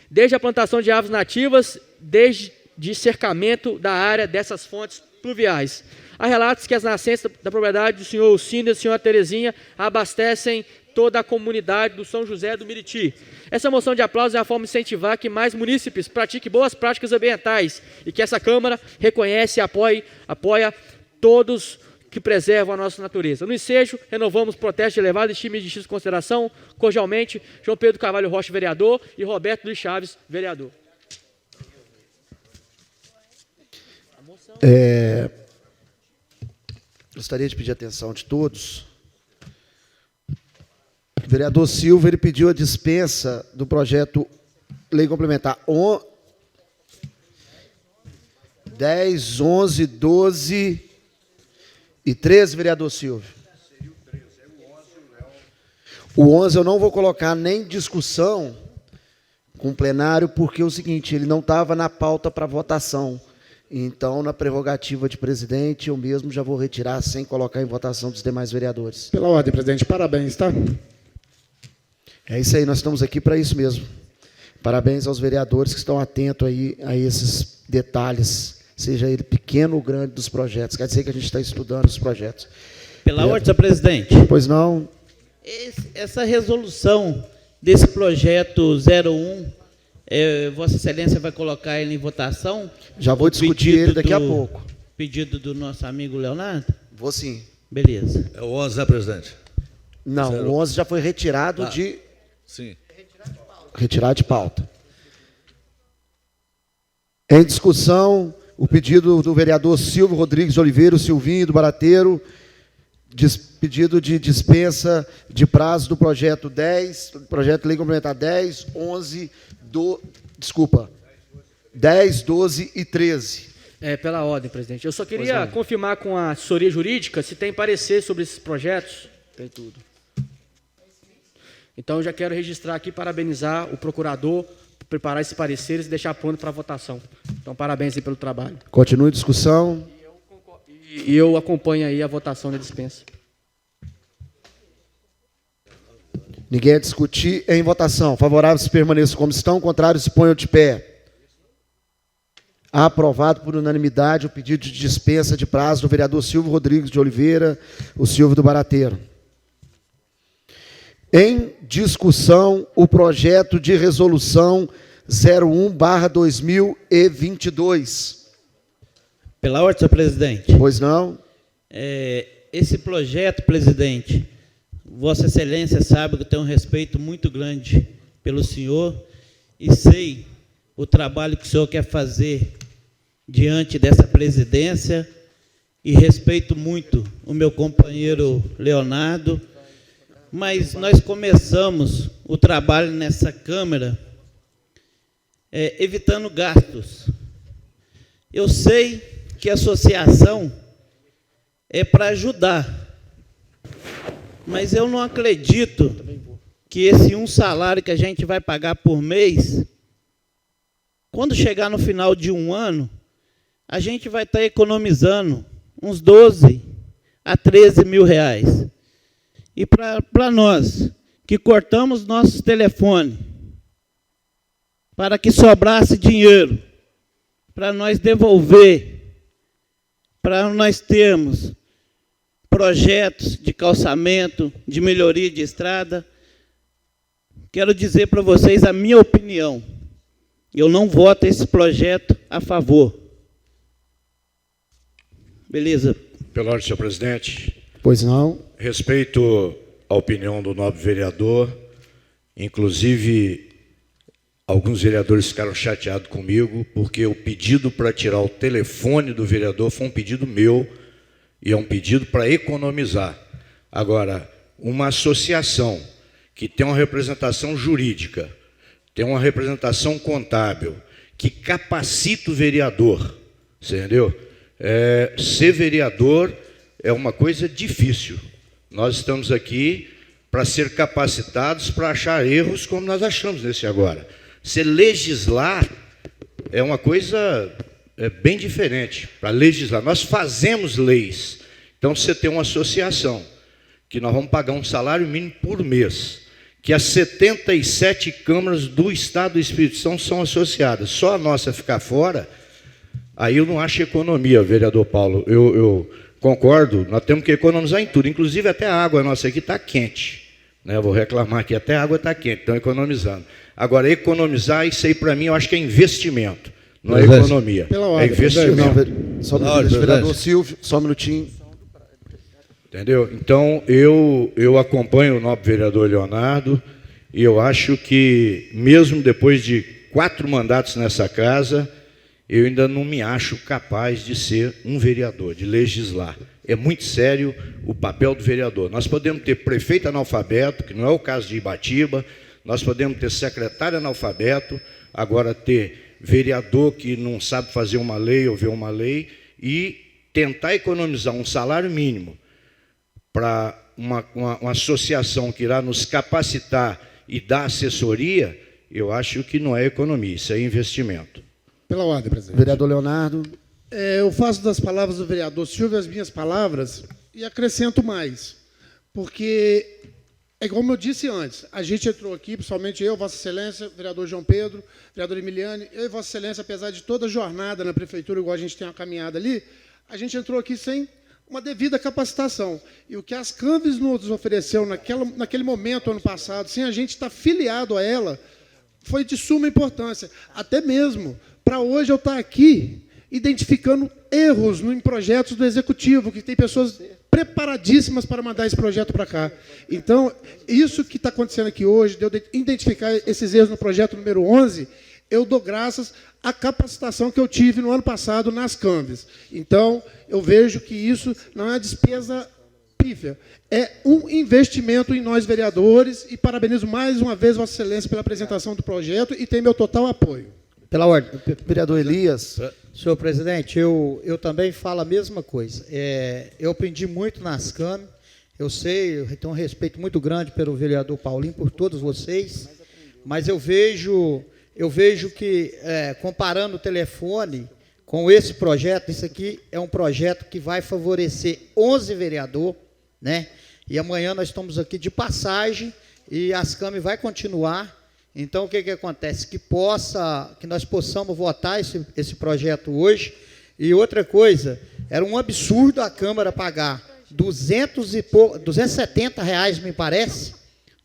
Speaker 2: desde a plantação de árvores nativas, desde de cercamento da área dessas fontes pluviais. Há relatos que as nascentes da propriedade do senhor Elcino e da senhora Terezinha abastecem toda a comunidade do São José do Miriti. Essa moção de aplauso é a forma de incentivar que mais munícipes pratiquem boas práticas ambientais e que essa Câmara reconhece e apoia todos que preservam a nossa natureza. No ensejo, renovamos o protesto de elevada estima e de justa consideração. Cordialmente, João Pedro Carvalho Rocha, vereador, e Roberto Luiz Chaves, vereador.
Speaker 1: Gostaria de pedir a atenção de todos. O vereador Silva, ele pediu a dispensa do projeto Lei Complementar 10, 11, 12 e 13, vereador Silvio. O 11 eu não vou colocar nem discussão com o plenário, porque é o seguinte, ele não estava na pauta para votação. Então, na prerrogativa de presidente, eu mesmo já vou retirar sem colocar em votação dos demais vereadores.
Speaker 4: Pela ordem, presidente. Parabéns, tá?
Speaker 1: É isso aí, nós estamos aqui para isso mesmo. Parabéns aos vereadores que estão atentos aí a esses detalhes seja ele pequeno ou grande dos projetos. Quer dizer que a gente está estudando os projetos.
Speaker 8: Pela ordem, senhor presidente.
Speaker 1: Pois não?
Speaker 8: Essa resolução desse projeto 01, Vossa Excelência vai colocar ele em votação?
Speaker 1: Já vou discutir ele daqui a pouco.
Speaker 8: Pedido do nosso amigo Leonardo?
Speaker 1: Vou sim.
Speaker 8: Beleza.
Speaker 3: É o 11, né, presidente?
Speaker 1: Não,
Speaker 3: Zero.
Speaker 1: o 11 já foi retirado de...
Speaker 3: Sim.
Speaker 1: Retirado de pauta. Em discussão, o pedido do vereador Silvio Rodrigues de Oliveira, o Silvinho do Barateiro, pedido de dispensa de prazo do projeto 10, projeto de lei complementar 10, 11, 10, 12 e 13.
Speaker 2: Pela ordem, presidente. Eu só queria confirmar com a assessoria jurídica se tem parecer sobre esses projetos.
Speaker 1: Tem tudo.
Speaker 2: Então, eu já quero registrar aqui, parabenizar o procurador por preparar esses pareceres e deixar pronto para votação. Então, parabéns aí pelo trabalho.
Speaker 1: Continue a discussão.
Speaker 2: E eu acompanho aí a votação da dispensa.
Speaker 1: Ninguém a discutir. Em votação. Favoráveis permaneçam como estão, contrários se ponham de pé. Aprovado por unanimidade o pedido de dispensa de prazo do vereador Silvio Rodrigues de Oliveira, o Silvio do Barateiro. Em discussão, o projeto de resolução 01/2022.
Speaker 8: Pela ordem, senhor presidente.
Speaker 1: Pois não?
Speaker 8: Esse projeto, presidente, Vossa Excelência sabe que eu tenho um respeito muito grande pelo senhor e sei o trabalho que o senhor quer fazer diante dessa presidência e respeito muito o meu companheiro Leonardo, mas nós começamos o trabalho nessa Câmara evitando gastos. Eu sei que a associação é para ajudar, mas eu não acredito que esse salário que a gente vai pagar por mês, quando chegar no final de um ano, a gente vai estar economizando uns 12 a 13 mil reais. E para nós, que cortamos nossos telefones, para que sobrasse dinheiro, para nós devolver, para nós termos projetos de calçamento, de melhoria de estrada, quero dizer para vocês a minha opinião. Eu não voto esse projeto a favor. Beleza.
Speaker 5: Pela ordem, senhor presidente.
Speaker 1: Pois não.
Speaker 5: Respeito a opinião do nobre vereador. Inclusive, alguns vereadores ficaram chateados comigo, porque o pedido para tirar o telefone do vereador foi um pedido meu, e é um pedido para economizar. Agora, uma associação que tem uma representação jurídica, tem uma representação contábil, que capacita o vereador, você entendeu? Ser vereador é uma coisa difícil. Nós estamos aqui para ser capacitados para achar erros como nós achamos nesse agora. Se legislar é uma coisa bem diferente. Para legislar, nós fazemos leis. Então, você tem uma associação, que nós vamos pagar um salário mínimo por mês, que as 77 câmaras do Estado do Espírito Santo são associadas. Só a nossa ficar fora, aí eu não acho economia, vereador Paulo. Eu concordo, nós temos que economizar em tudo, inclusive até a água nossa aqui está quente. Né? Eu vou reclamar aqui, até a água está quente, estão economizando. Agora, economizar, isso aí para mim eu acho que é investimento, não é economia. É investimento.
Speaker 1: Só um minutinho, vereador Silvio, só um minutinho.
Speaker 5: Entendeu? Então, eu acompanho o nobre vereador Leonardo e eu acho que, mesmo depois de 4 mandatos nessa casa, eu ainda não me acho capaz de ser um vereador, de legislar. É muito sério o papel do vereador. Nós podemos ter prefeito analfabeto, que não é o caso de Ibatiba, nós podemos ter secretário analfabeto, agora ter vereador que não sabe fazer uma lei ou ver uma lei, e tentar economizar um salário mínimo para uma associação que irá nos capacitar e dar assessoria, eu acho que não é economia, isso é investimento.
Speaker 4: Pela ordem, presidente.
Speaker 1: Vereador Leonardo.
Speaker 4: Eu faço das palavras do vereador Silvio as minhas palavras e acrescento mais, porque É como eu disse antes, a gente entrou aqui, principalmente eu, Vossa Excelência, vereador João Pedro, vereador Emiliane, eu e Vossa Excelência, apesar de toda a jornada na prefeitura, igual a gente tem uma caminhada ali, a gente entrou aqui sem uma devida capacitação. E o que as Canves nos ofereceu naquele momento, ano passado, sem a gente estar filiado a ela, foi de suma importância. Até mesmo para hoje eu estar aqui identificando erros em projetos do Executivo, que tem pessoas preparadíssimas para mandar esse projeto para cá. Então, isso que está acontecendo aqui hoje, de eu identificar esses erros no projeto número 11, eu dou graças à capacitação que eu tive no ano passado nas Canves. Então, eu vejo que isso não é uma despesa pífia, é um investimento em nós, vereadores, e parabenizo mais uma vez Vossa Excelência pela apresentação do projeto e tem meu total apoio.
Speaker 7: Pela ordem.
Speaker 1: Vereador Elias.
Speaker 7: Senhor presidente, eu também falo a mesma coisa. Eu aprendi muito nas Câmeras, eu sei, eu tenho um respeito muito grande pelo vereador Paulinho, por todos vocês, mas eu vejo que, comparando o telefone com esse projeto, isso aqui é um projeto que vai favorecer 11 vereadores, né? E amanhã nós estamos aqui de passagem e as Câmeras vai continuar. Então, o que acontece? Que nós possamos votar esse projeto hoje. E outra coisa, era um absurdo a Câmara pagar R$270, me parece,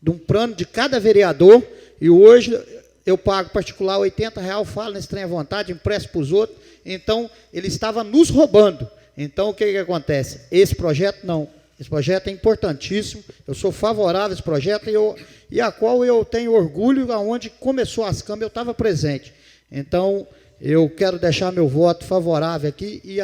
Speaker 7: de um plano de cada vereador, e hoje eu pago particular R$80, falo nesse trem à vontade, empresto para os outros. Então, ele estava nos roubando. Então, o que acontece? Esse projeto não. Esse projeto é importantíssimo, eu sou favorável a esse projeto e a qual eu tenho orgulho, aonde começou as câmaras, eu estava presente. Então, eu quero deixar meu voto favorável aqui e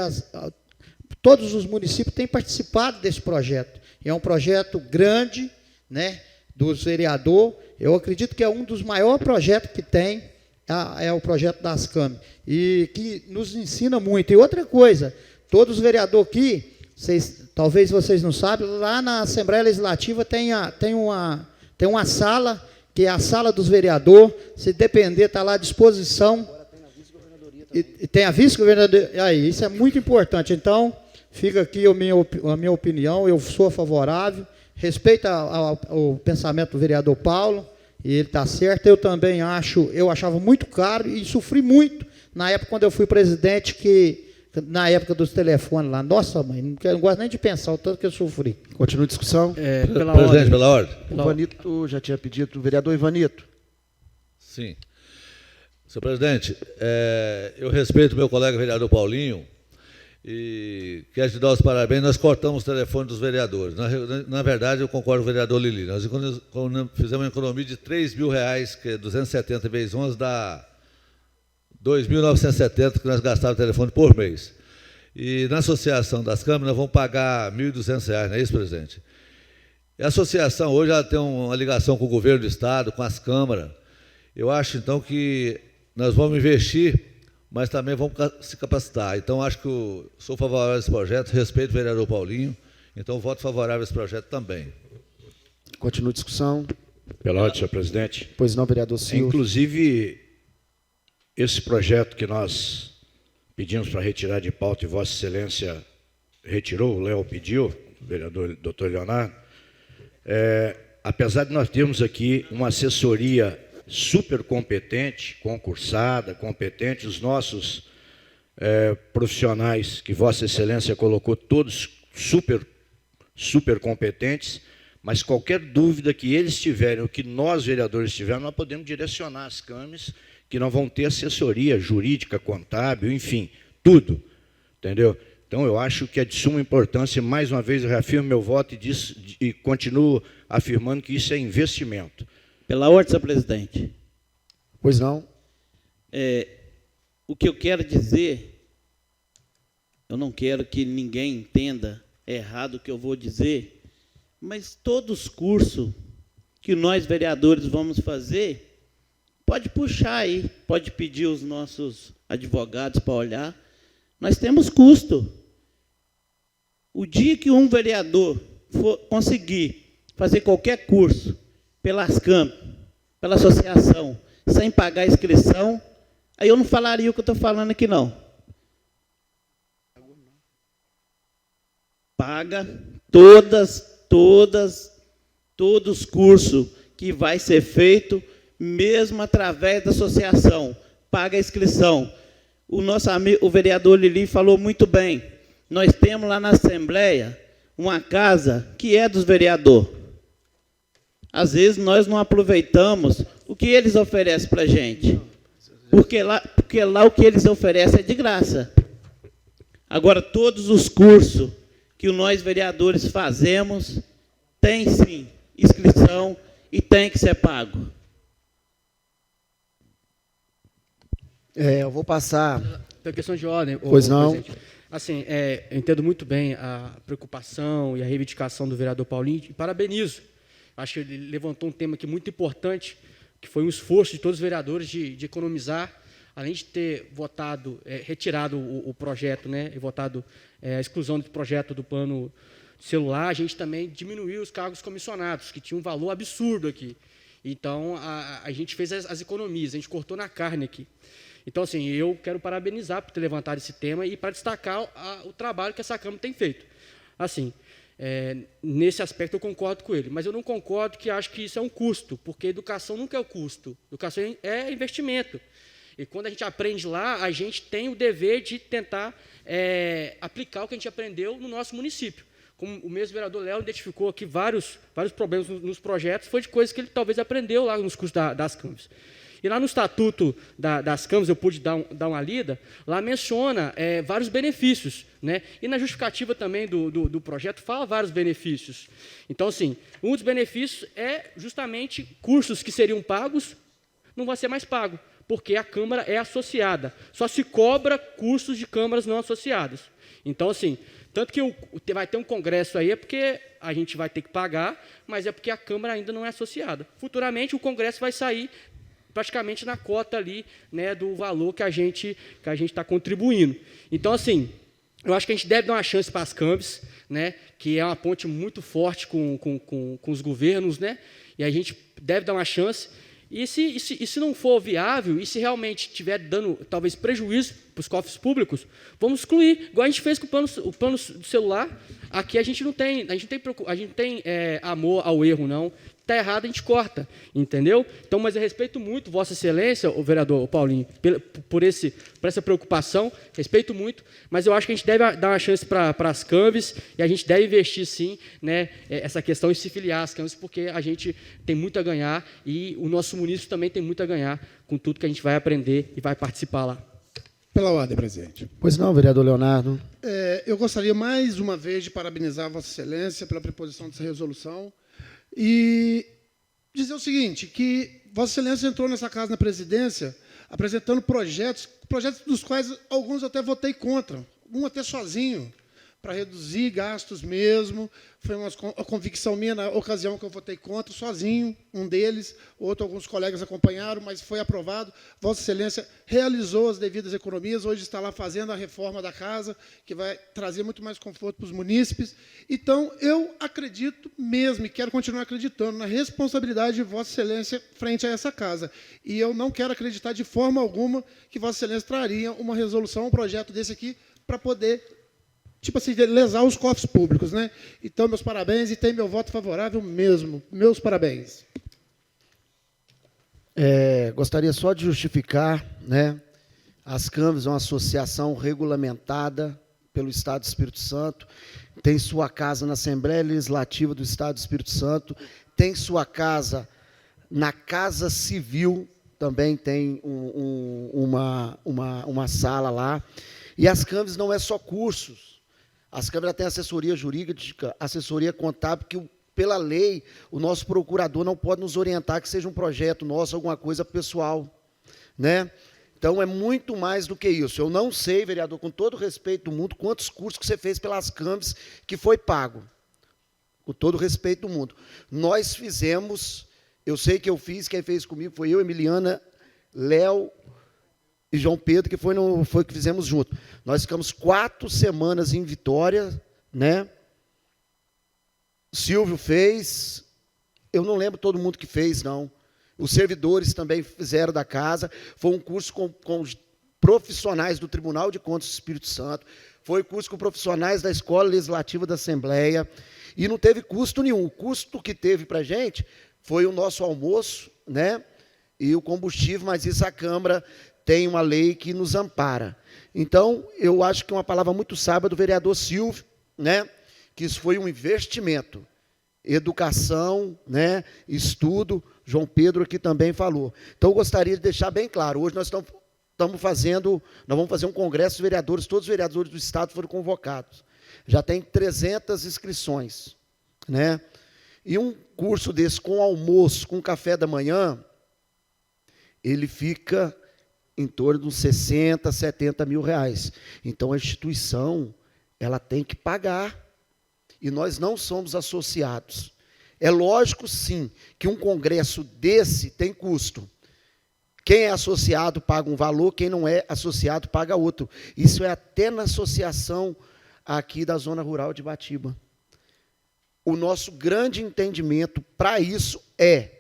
Speaker 7: todos os municípios têm participado desse projeto. É um projeto grande, né, dos vereadores, eu acredito que é um dos maiores projetos que tem, é o projeto das câmaras, e que nos ensina muito. E outra coisa, todos os vereadores aqui, talvez vocês não sabem, lá na Assembleia Legislativa tem uma sala, que é a sala dos vereadores, se depender, está lá à disposição. E tem a vice-governadoria, aí, isso é muito importante. Então, fica aqui a minha opinião, eu sou favorável, respeito ao pensamento do vereador Paulo, e ele está certo. Eu também achava muito caro e sofri muito na época quando eu fui presidente, na época dos telefones lá. Nossa, mãe, não gosto nem de pensar o tanto que eu sofri.
Speaker 1: Continua a discussão.
Speaker 3: Presidente, pela ordem.
Speaker 1: O Ivanito já tinha pedido. O vereador Ivanito.
Speaker 3: Sim. Senhor presidente, eu respeito o meu colega vereador Paulinho e quero te dar os parabéns. Nós cortamos o telefone dos vereadores. Na verdade, eu concordo com o vereador Lili. Nós fizemos uma economia de R$3.000, que é 270 vezes 11, dá 2.970 que nós gastávamos telefone por mês. E na associação das câmaras nós vamos pagar R$1.200, não é isso, presidente? E a associação hoje ela tem uma ligação com o governo do estado, com as câmaras. Eu acho, então, que nós vamos investir, mas também vamos se capacitar. Então, acho que eu sou favorável a esse projeto, respeito o vereador Paulinho, então voto favorável a esse projeto também.
Speaker 1: Continua a discussão.
Speaker 5: Pela ordem, senhor presidente.
Speaker 1: Pois não, vereador Silvio.
Speaker 5: Inclusive, esse projeto que nós pedimos para retirar de pauta e Vossa Excelência retirou, o Léo pediu, o vereador doutor Leonardo, apesar de nós termos aqui uma assessoria super competente, concursada, competente, os nossos profissionais que Vossa Excelência colocou, todos super competentes, mas qualquer dúvida que eles tiverem, ou que nós, vereadores, tivermos, nós podemos direcionar as câmeras, que não vão ter assessoria jurídica, contábil, enfim, tudo, entendeu? Então, eu acho que é de suma importância, mais uma vez, eu reafirmo meu voto e continuo afirmando que isso é investimento.
Speaker 8: Pela ordem, senhor presidente.
Speaker 1: Pois não.
Speaker 8: O que eu quero dizer, eu não quero que ninguém entenda errado o que eu vou dizer, mas todos os cursos que nós, vereadores, vamos fazer, pode puxar aí, pode pedir os nossos advogados para olhar. Nós temos custo. O dia que um vereador for conseguir fazer qualquer curso pelas câmaras, pela associação, sem pagar a inscrição, aí eu não falaria o que eu estou falando aqui, não. Paga todas todos os cursos que vai ser feito, mesmo através da associação, paga a inscrição. O nosso amigo, o vereador Lili, falou muito bem. Nós temos lá na Assembleia uma casa que é dos vereadores. Às vezes nós não aproveitamos o que eles oferecem para a gente. Porque lá o que eles oferecem é de graça. Agora, todos os cursos que nós vereadores fazemos, tem sim inscrição e tem que ser pago.
Speaker 1: Eu vou passar.
Speaker 2: Tem questão de ordem.
Speaker 1: Pois não.
Speaker 2: Presidente. Assim, eu entendo muito bem a preocupação e a reivindicação do vereador Paulinho e parabenizo. Acho que ele levantou um tema aqui muito importante, que foi um esforço de todos os vereadores de economizar, além de ter votado, retirado o projeto, né, e votado a exclusão do projeto do plano celular, a gente também diminuiu os cargos comissionados, que tinha um valor absurdo aqui. Então, a gente fez as economias, a gente cortou na carne aqui. Então, assim, eu quero parabenizar por ter levantado esse tema e para destacar o trabalho que essa Câmara tem feito. Assim, nesse aspecto eu concordo com ele, mas eu não concordo que acho que isso é um custo, porque educação nunca é o custo, educação é investimento. E quando a gente aprende lá, a gente tem o dever de tentar aplicar o que a gente aprendeu no nosso município. Como o mesmo vereador Léo identificou aqui vários problemas nos projetos, foi de coisas que ele talvez aprendeu lá nos cursos das câmaras. E lá no Estatuto das Câmaras, eu pude dar uma lida, lá menciona vários benefícios, né? E na justificativa também do projeto fala vários benefícios. Então, assim, um dos benefícios é justamente cursos que seriam pagos, não vai ser mais pago, porque a Câmara é associada. Só se cobra cursos de câmaras não associadas. Então, assim, tanto que vai ter um congresso aí, é porque a gente vai ter que pagar, mas é porque a Câmara ainda não é associada. Futuramente, o congresso vai sair praticamente na cota ali, né, do valor que a gente está contribuindo. Então, assim, eu acho que a gente deve dar uma chance para as câmaras, né, que é uma ponte muito forte com os governos, né, e a gente deve dar uma chance. E se não for viável, e se realmente estiver dando, talvez, prejuízo para os cofres públicos, vamos excluir, igual a gente fez com o plano do celular. Aqui a gente não tem amor ao erro, não. Está errado, a gente corta, entendeu? Então, mas eu respeito muito Vossa Excelência, o vereador Paulinho, por essa preocupação, respeito muito, mas eu acho que a gente deve dar uma chance para as câmaras e a gente deve investir, sim, né, essa questão e se filiar às câmaras, porque a gente tem muito a ganhar e o nosso município também tem muito a ganhar com tudo que a gente vai aprender e vai participar lá.
Speaker 4: Pela ordem, presidente.
Speaker 1: Pois não, vereador Leonardo.
Speaker 4: Eu gostaria, mais uma vez, de parabenizar Vossa Excelência pela preposição dessa resolução e dizer o seguinte, que Vossa Excelência entrou nessa casa na presidência apresentando projetos dos quais alguns eu até votei contra, um até sozinho, para reduzir gastos mesmo. Foi uma convicção minha na ocasião que eu votei contra, sozinho, um deles, alguns colegas acompanharam, mas foi aprovado. Vossa Excelência realizou as devidas economias, hoje está lá fazendo a reforma da casa, que vai trazer muito mais conforto para os munícipes. Então, eu acredito mesmo, e quero continuar acreditando, na responsabilidade de Vossa Excelência frente a essa casa. E eu não quero acreditar de forma alguma que Vossa Excelência traria uma resolução, um projeto desse aqui, para poder, tipo assim, lesar os cofres públicos, né? Então, meus parabéns e tem meu voto favorável mesmo. Meus parabéns.
Speaker 1: Gostaria só de justificar, né? As câmaras é uma associação regulamentada pelo Estado do Espírito Santo, tem sua casa na Assembleia Legislativa do Estado do Espírito Santo, tem sua casa na Casa Civil, também tem uma sala lá. E as câmaras não é só cursos. As câmaras têm assessoria jurídica, assessoria contábil, que, pela lei, o nosso procurador não pode nos orientar que seja um projeto nosso, alguma coisa pessoal, né? Então, é muito mais do que isso. Eu não sei, vereador, com todo o respeito do mundo, quantos cursos que você fez pelas câmaras que foi pago. Com todo o respeito do mundo. Nós fizemos, eu sei que eu fiz, quem fez comigo foi eu, Emiliana, Léo e João Pedro, que foi que fizemos junto. Nós ficamos 4 semanas em Vitória, né? Silvio fez, eu não lembro todo mundo que fez, não. Os servidores também fizeram da casa. Foi um curso com os profissionais do Tribunal de Contas do Espírito Santo, foi curso com profissionais da Escola Legislativa da Assembleia. E não teve custo nenhum. O custo que teve para a gente foi o nosso almoço, né? E o combustível, mas isso a Câmara tem uma lei que nos ampara. Então, eu acho que é uma palavra muito sábia do vereador Silvio, né? Que isso foi um investimento. Educação, né? Estudo, João Pedro aqui também falou. Então, eu gostaria de deixar bem claro, hoje nós vamos fazer um congresso de vereadores, todos os vereadores do Estado foram convocados. Já tem 300 inscrições, né? E um curso desse com almoço, com café da manhã, ele fica em torno de uns 60, 70 mil reais. Então, a instituição, ela tem que pagar. E nós não somos associados. É lógico, sim, que um congresso desse tem custo. Quem é associado paga um valor, quem não é associado paga outro. Isso é até na associação aqui da Zona Rural de Ibatiba. O nosso grande entendimento para isso é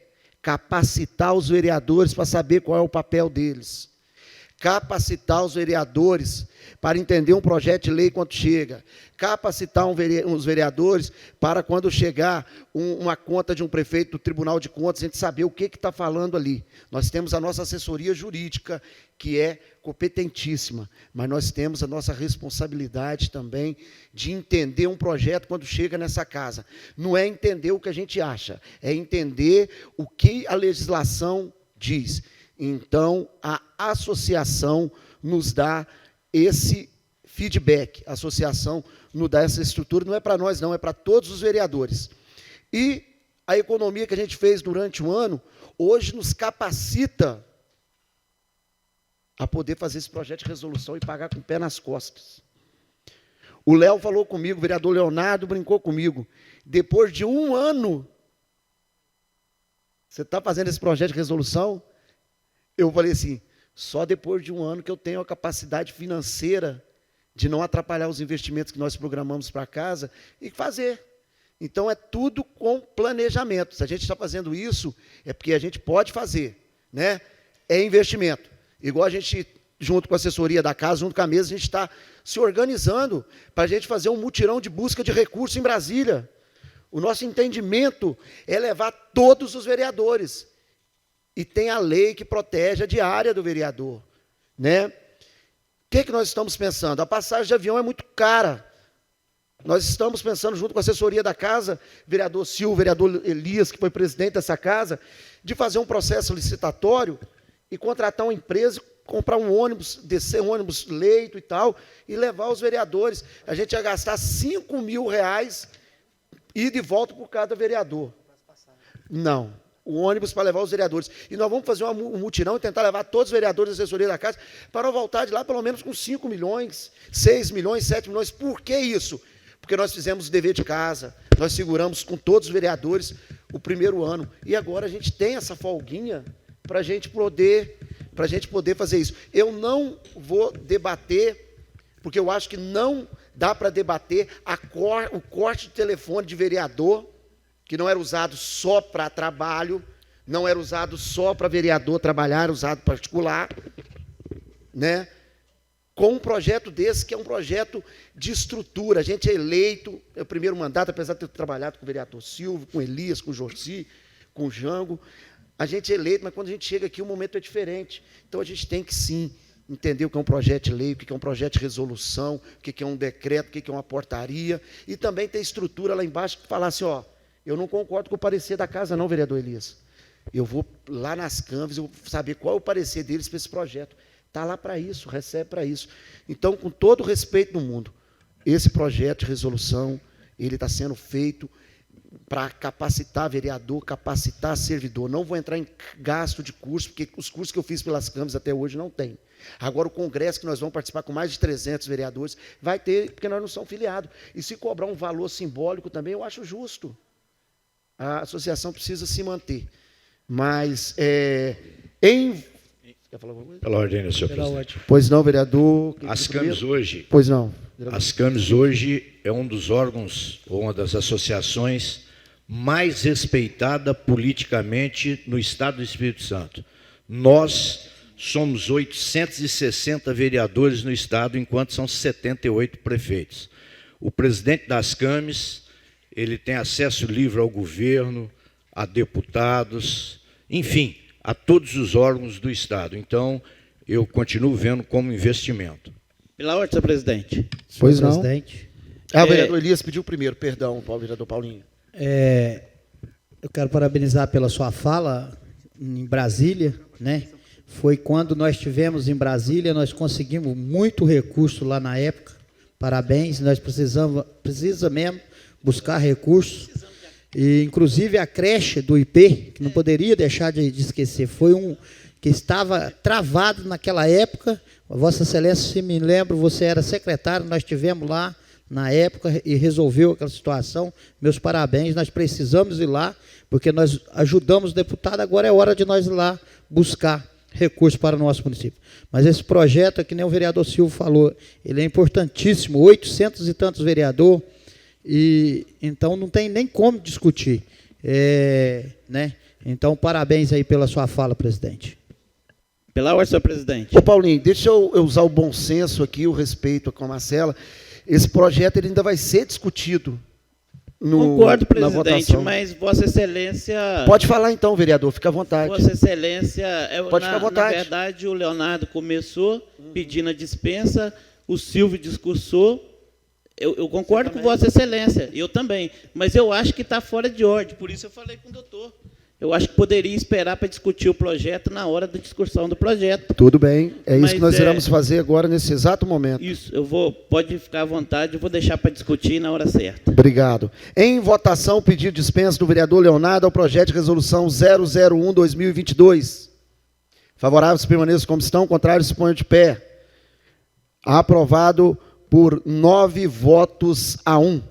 Speaker 1: capacitar os vereadores para saber qual é o papel deles. Capacitar os vereadores para entender um projeto de lei quando chega. Capacitar os vereadores para, quando chegar uma conta de um prefeito do Tribunal de Contas, a gente saber o que está falando ali. Nós temos a nossa assessoria jurídica, que é competentíssima, mas nós temos a nossa responsabilidade também de entender um projeto quando chega nessa casa. Não é entender o que a gente acha, é entender o que a legislação diz. Então, a associação nos dá esse feedback, a associação nos dá essa estrutura, não é para nós não, é para todos os vereadores. E a economia que a gente fez durante o ano, hoje nos capacita a poder fazer esse projeto de resolução e pagar com o pé nas costas. O Léo falou comigo, o vereador Leonardo brincou comigo, depois de um ano, você está fazendo esse projeto de resolução? Eu falei assim, só depois de um ano que eu tenho a capacidade financeira de não atrapalhar os investimentos que nós programamos para casa e fazer. Então, é tudo com planejamento. Se a gente está fazendo isso, é porque a gente pode fazer, né? É investimento. Igual a gente, junto com a assessoria da casa, junto com a mesa, a gente está se organizando para a gente fazer um mutirão de busca de recursos em Brasília. O nosso entendimento é levar todos os vereadores. E tem a lei que protege a diária do vereador, né? O que nós estamos pensando? A passagem de avião é muito cara. Nós estamos pensando, junto com a assessoria da casa, vereador Silvio, vereador Elias, que foi presidente dessa casa, de fazer um processo licitatório e contratar uma empresa, comprar um ônibus, descer um ônibus leito e tal, e levar os vereadores. A gente ia gastar R$5 mil e de volta por cada vereador. Não. O ônibus para levar os vereadores. E nós vamos fazer um mutirão e tentar levar todos os vereadores da assessoria da casa para voltar de lá pelo menos com 5 milhões, 6 milhões, 7 milhões. Por que isso? Porque nós fizemos o dever de casa, nós seguramos com todos os vereadores o primeiro ano. E agora a gente tem essa folguinha para a gente poder fazer isso. Eu não vou debater, porque eu acho que não dá para debater o corte de telefone de vereador, que não era usado só para trabalho, não era usado só para vereador trabalhar, era usado particular, né? Com um projeto desse, que é um projeto de estrutura. A gente é eleito, é o primeiro mandato, apesar de ter trabalhado com o vereador Silvio, com Elias, com o Jorci, com o Jango, a gente é eleito, mas quando a gente chega aqui, o momento é diferente. Então, a gente tem que, sim, entender o que é um projeto de lei, o que é um projeto de resolução, o que é um decreto, o que é uma portaria, e também ter estrutura lá embaixo que falar assim, ó, eu não concordo com o parecer da casa, não, vereador Elias. Eu vou lá nas câmaras, eu vou saber qual é o parecer deles para esse projeto. Está lá para isso, recebe para isso. Então, com todo o respeito do mundo, esse projeto de resolução, ele está sendo feito para capacitar vereador, capacitar servidor. Não vou entrar em gasto de curso, porque os cursos que eu fiz pelas câmaras até hoje não tem. Agora, o congresso, que nós vamos participar com mais de 300 vereadores, vai ter, porque nós não somos filiados. E se cobrar um valor simbólico também, eu acho justo. A associação precisa se manter. Mas, quer falar alguma coisa?
Speaker 5: Pela ordem, senhor presidente.
Speaker 1: Pois não, vereador.
Speaker 5: As CAMES hoje...
Speaker 1: Pois não.
Speaker 5: As CAMES hoje é um dos órgãos, ou uma das associações mais respeitada politicamente no Estado do Espírito Santo. Nós somos 860 vereadores no Estado, enquanto são 78 prefeitos. O presidente das CAMES, ele tem acesso livre ao governo, a deputados, enfim, a todos os órgãos do Estado. Então, eu continuo vendo como investimento.
Speaker 8: Pela ordem, senhor presidente.
Speaker 1: Pois não.
Speaker 7: Presidente.
Speaker 1: O vereador Elias pediu primeiro, perdão, vereador Paulinho.
Speaker 7: Eu quero parabenizar pela sua fala em Brasília, né? Foi quando nós estivemos em Brasília, nós conseguimos muito recurso lá na época. Parabéns, nós precisamos mesmo buscar recursos. E, inclusive, a creche do IP, que não poderia deixar de esquecer, foi que estava travado naquela época. Vossa Excelência, se me lembro, você era secretário, nós estivemos lá na época e resolveu aquela situação. Meus parabéns, nós precisamos ir lá, porque nós ajudamos o deputado, agora é hora de nós ir lá buscar recursos para o nosso município. Mas esse projeto, que nem o vereador Silvio falou, ele é importantíssimo, 800 e tantos vereadores, e então não tem nem como discutir. Né? Então, parabéns aí pela sua fala, presidente.
Speaker 8: Pela ordem, senhor presidente.
Speaker 1: Ô, Paulinho, deixa eu usar o bom senso aqui, o respeito com a Marcela. Esse projeto ele ainda vai ser discutido
Speaker 8: Concordo,
Speaker 1: na
Speaker 8: presidente,
Speaker 1: votação.
Speaker 8: mas Vossa Excelência...
Speaker 1: Pode falar então, vereador, fica à vontade.
Speaker 8: Vossa Excelência...
Speaker 1: Pode ficar à vontade.
Speaker 8: Na verdade, o Leonardo começou pedindo a dispensa, o Silvio discursou. Eu concordo com Vossa Excelência, eu também, mas eu acho que está fora de ordem, por isso eu falei com o doutor. Eu acho que poderia esperar para discutir o projeto na hora da discussão do projeto.
Speaker 1: Tudo bem, é isso que nós
Speaker 8: Mas,
Speaker 1: iremos fazer agora, nesse exato momento.
Speaker 8: Isso, pode ficar à vontade, eu vou deixar para discutir na hora certa.
Speaker 1: Obrigado. Em votação, pedido de dispensa do vereador Leonardo ao projeto de resolução 001/2022. Favoráveis permaneçam como estão, contrários se ponham de pé. Aprovado por 9 votos a 1.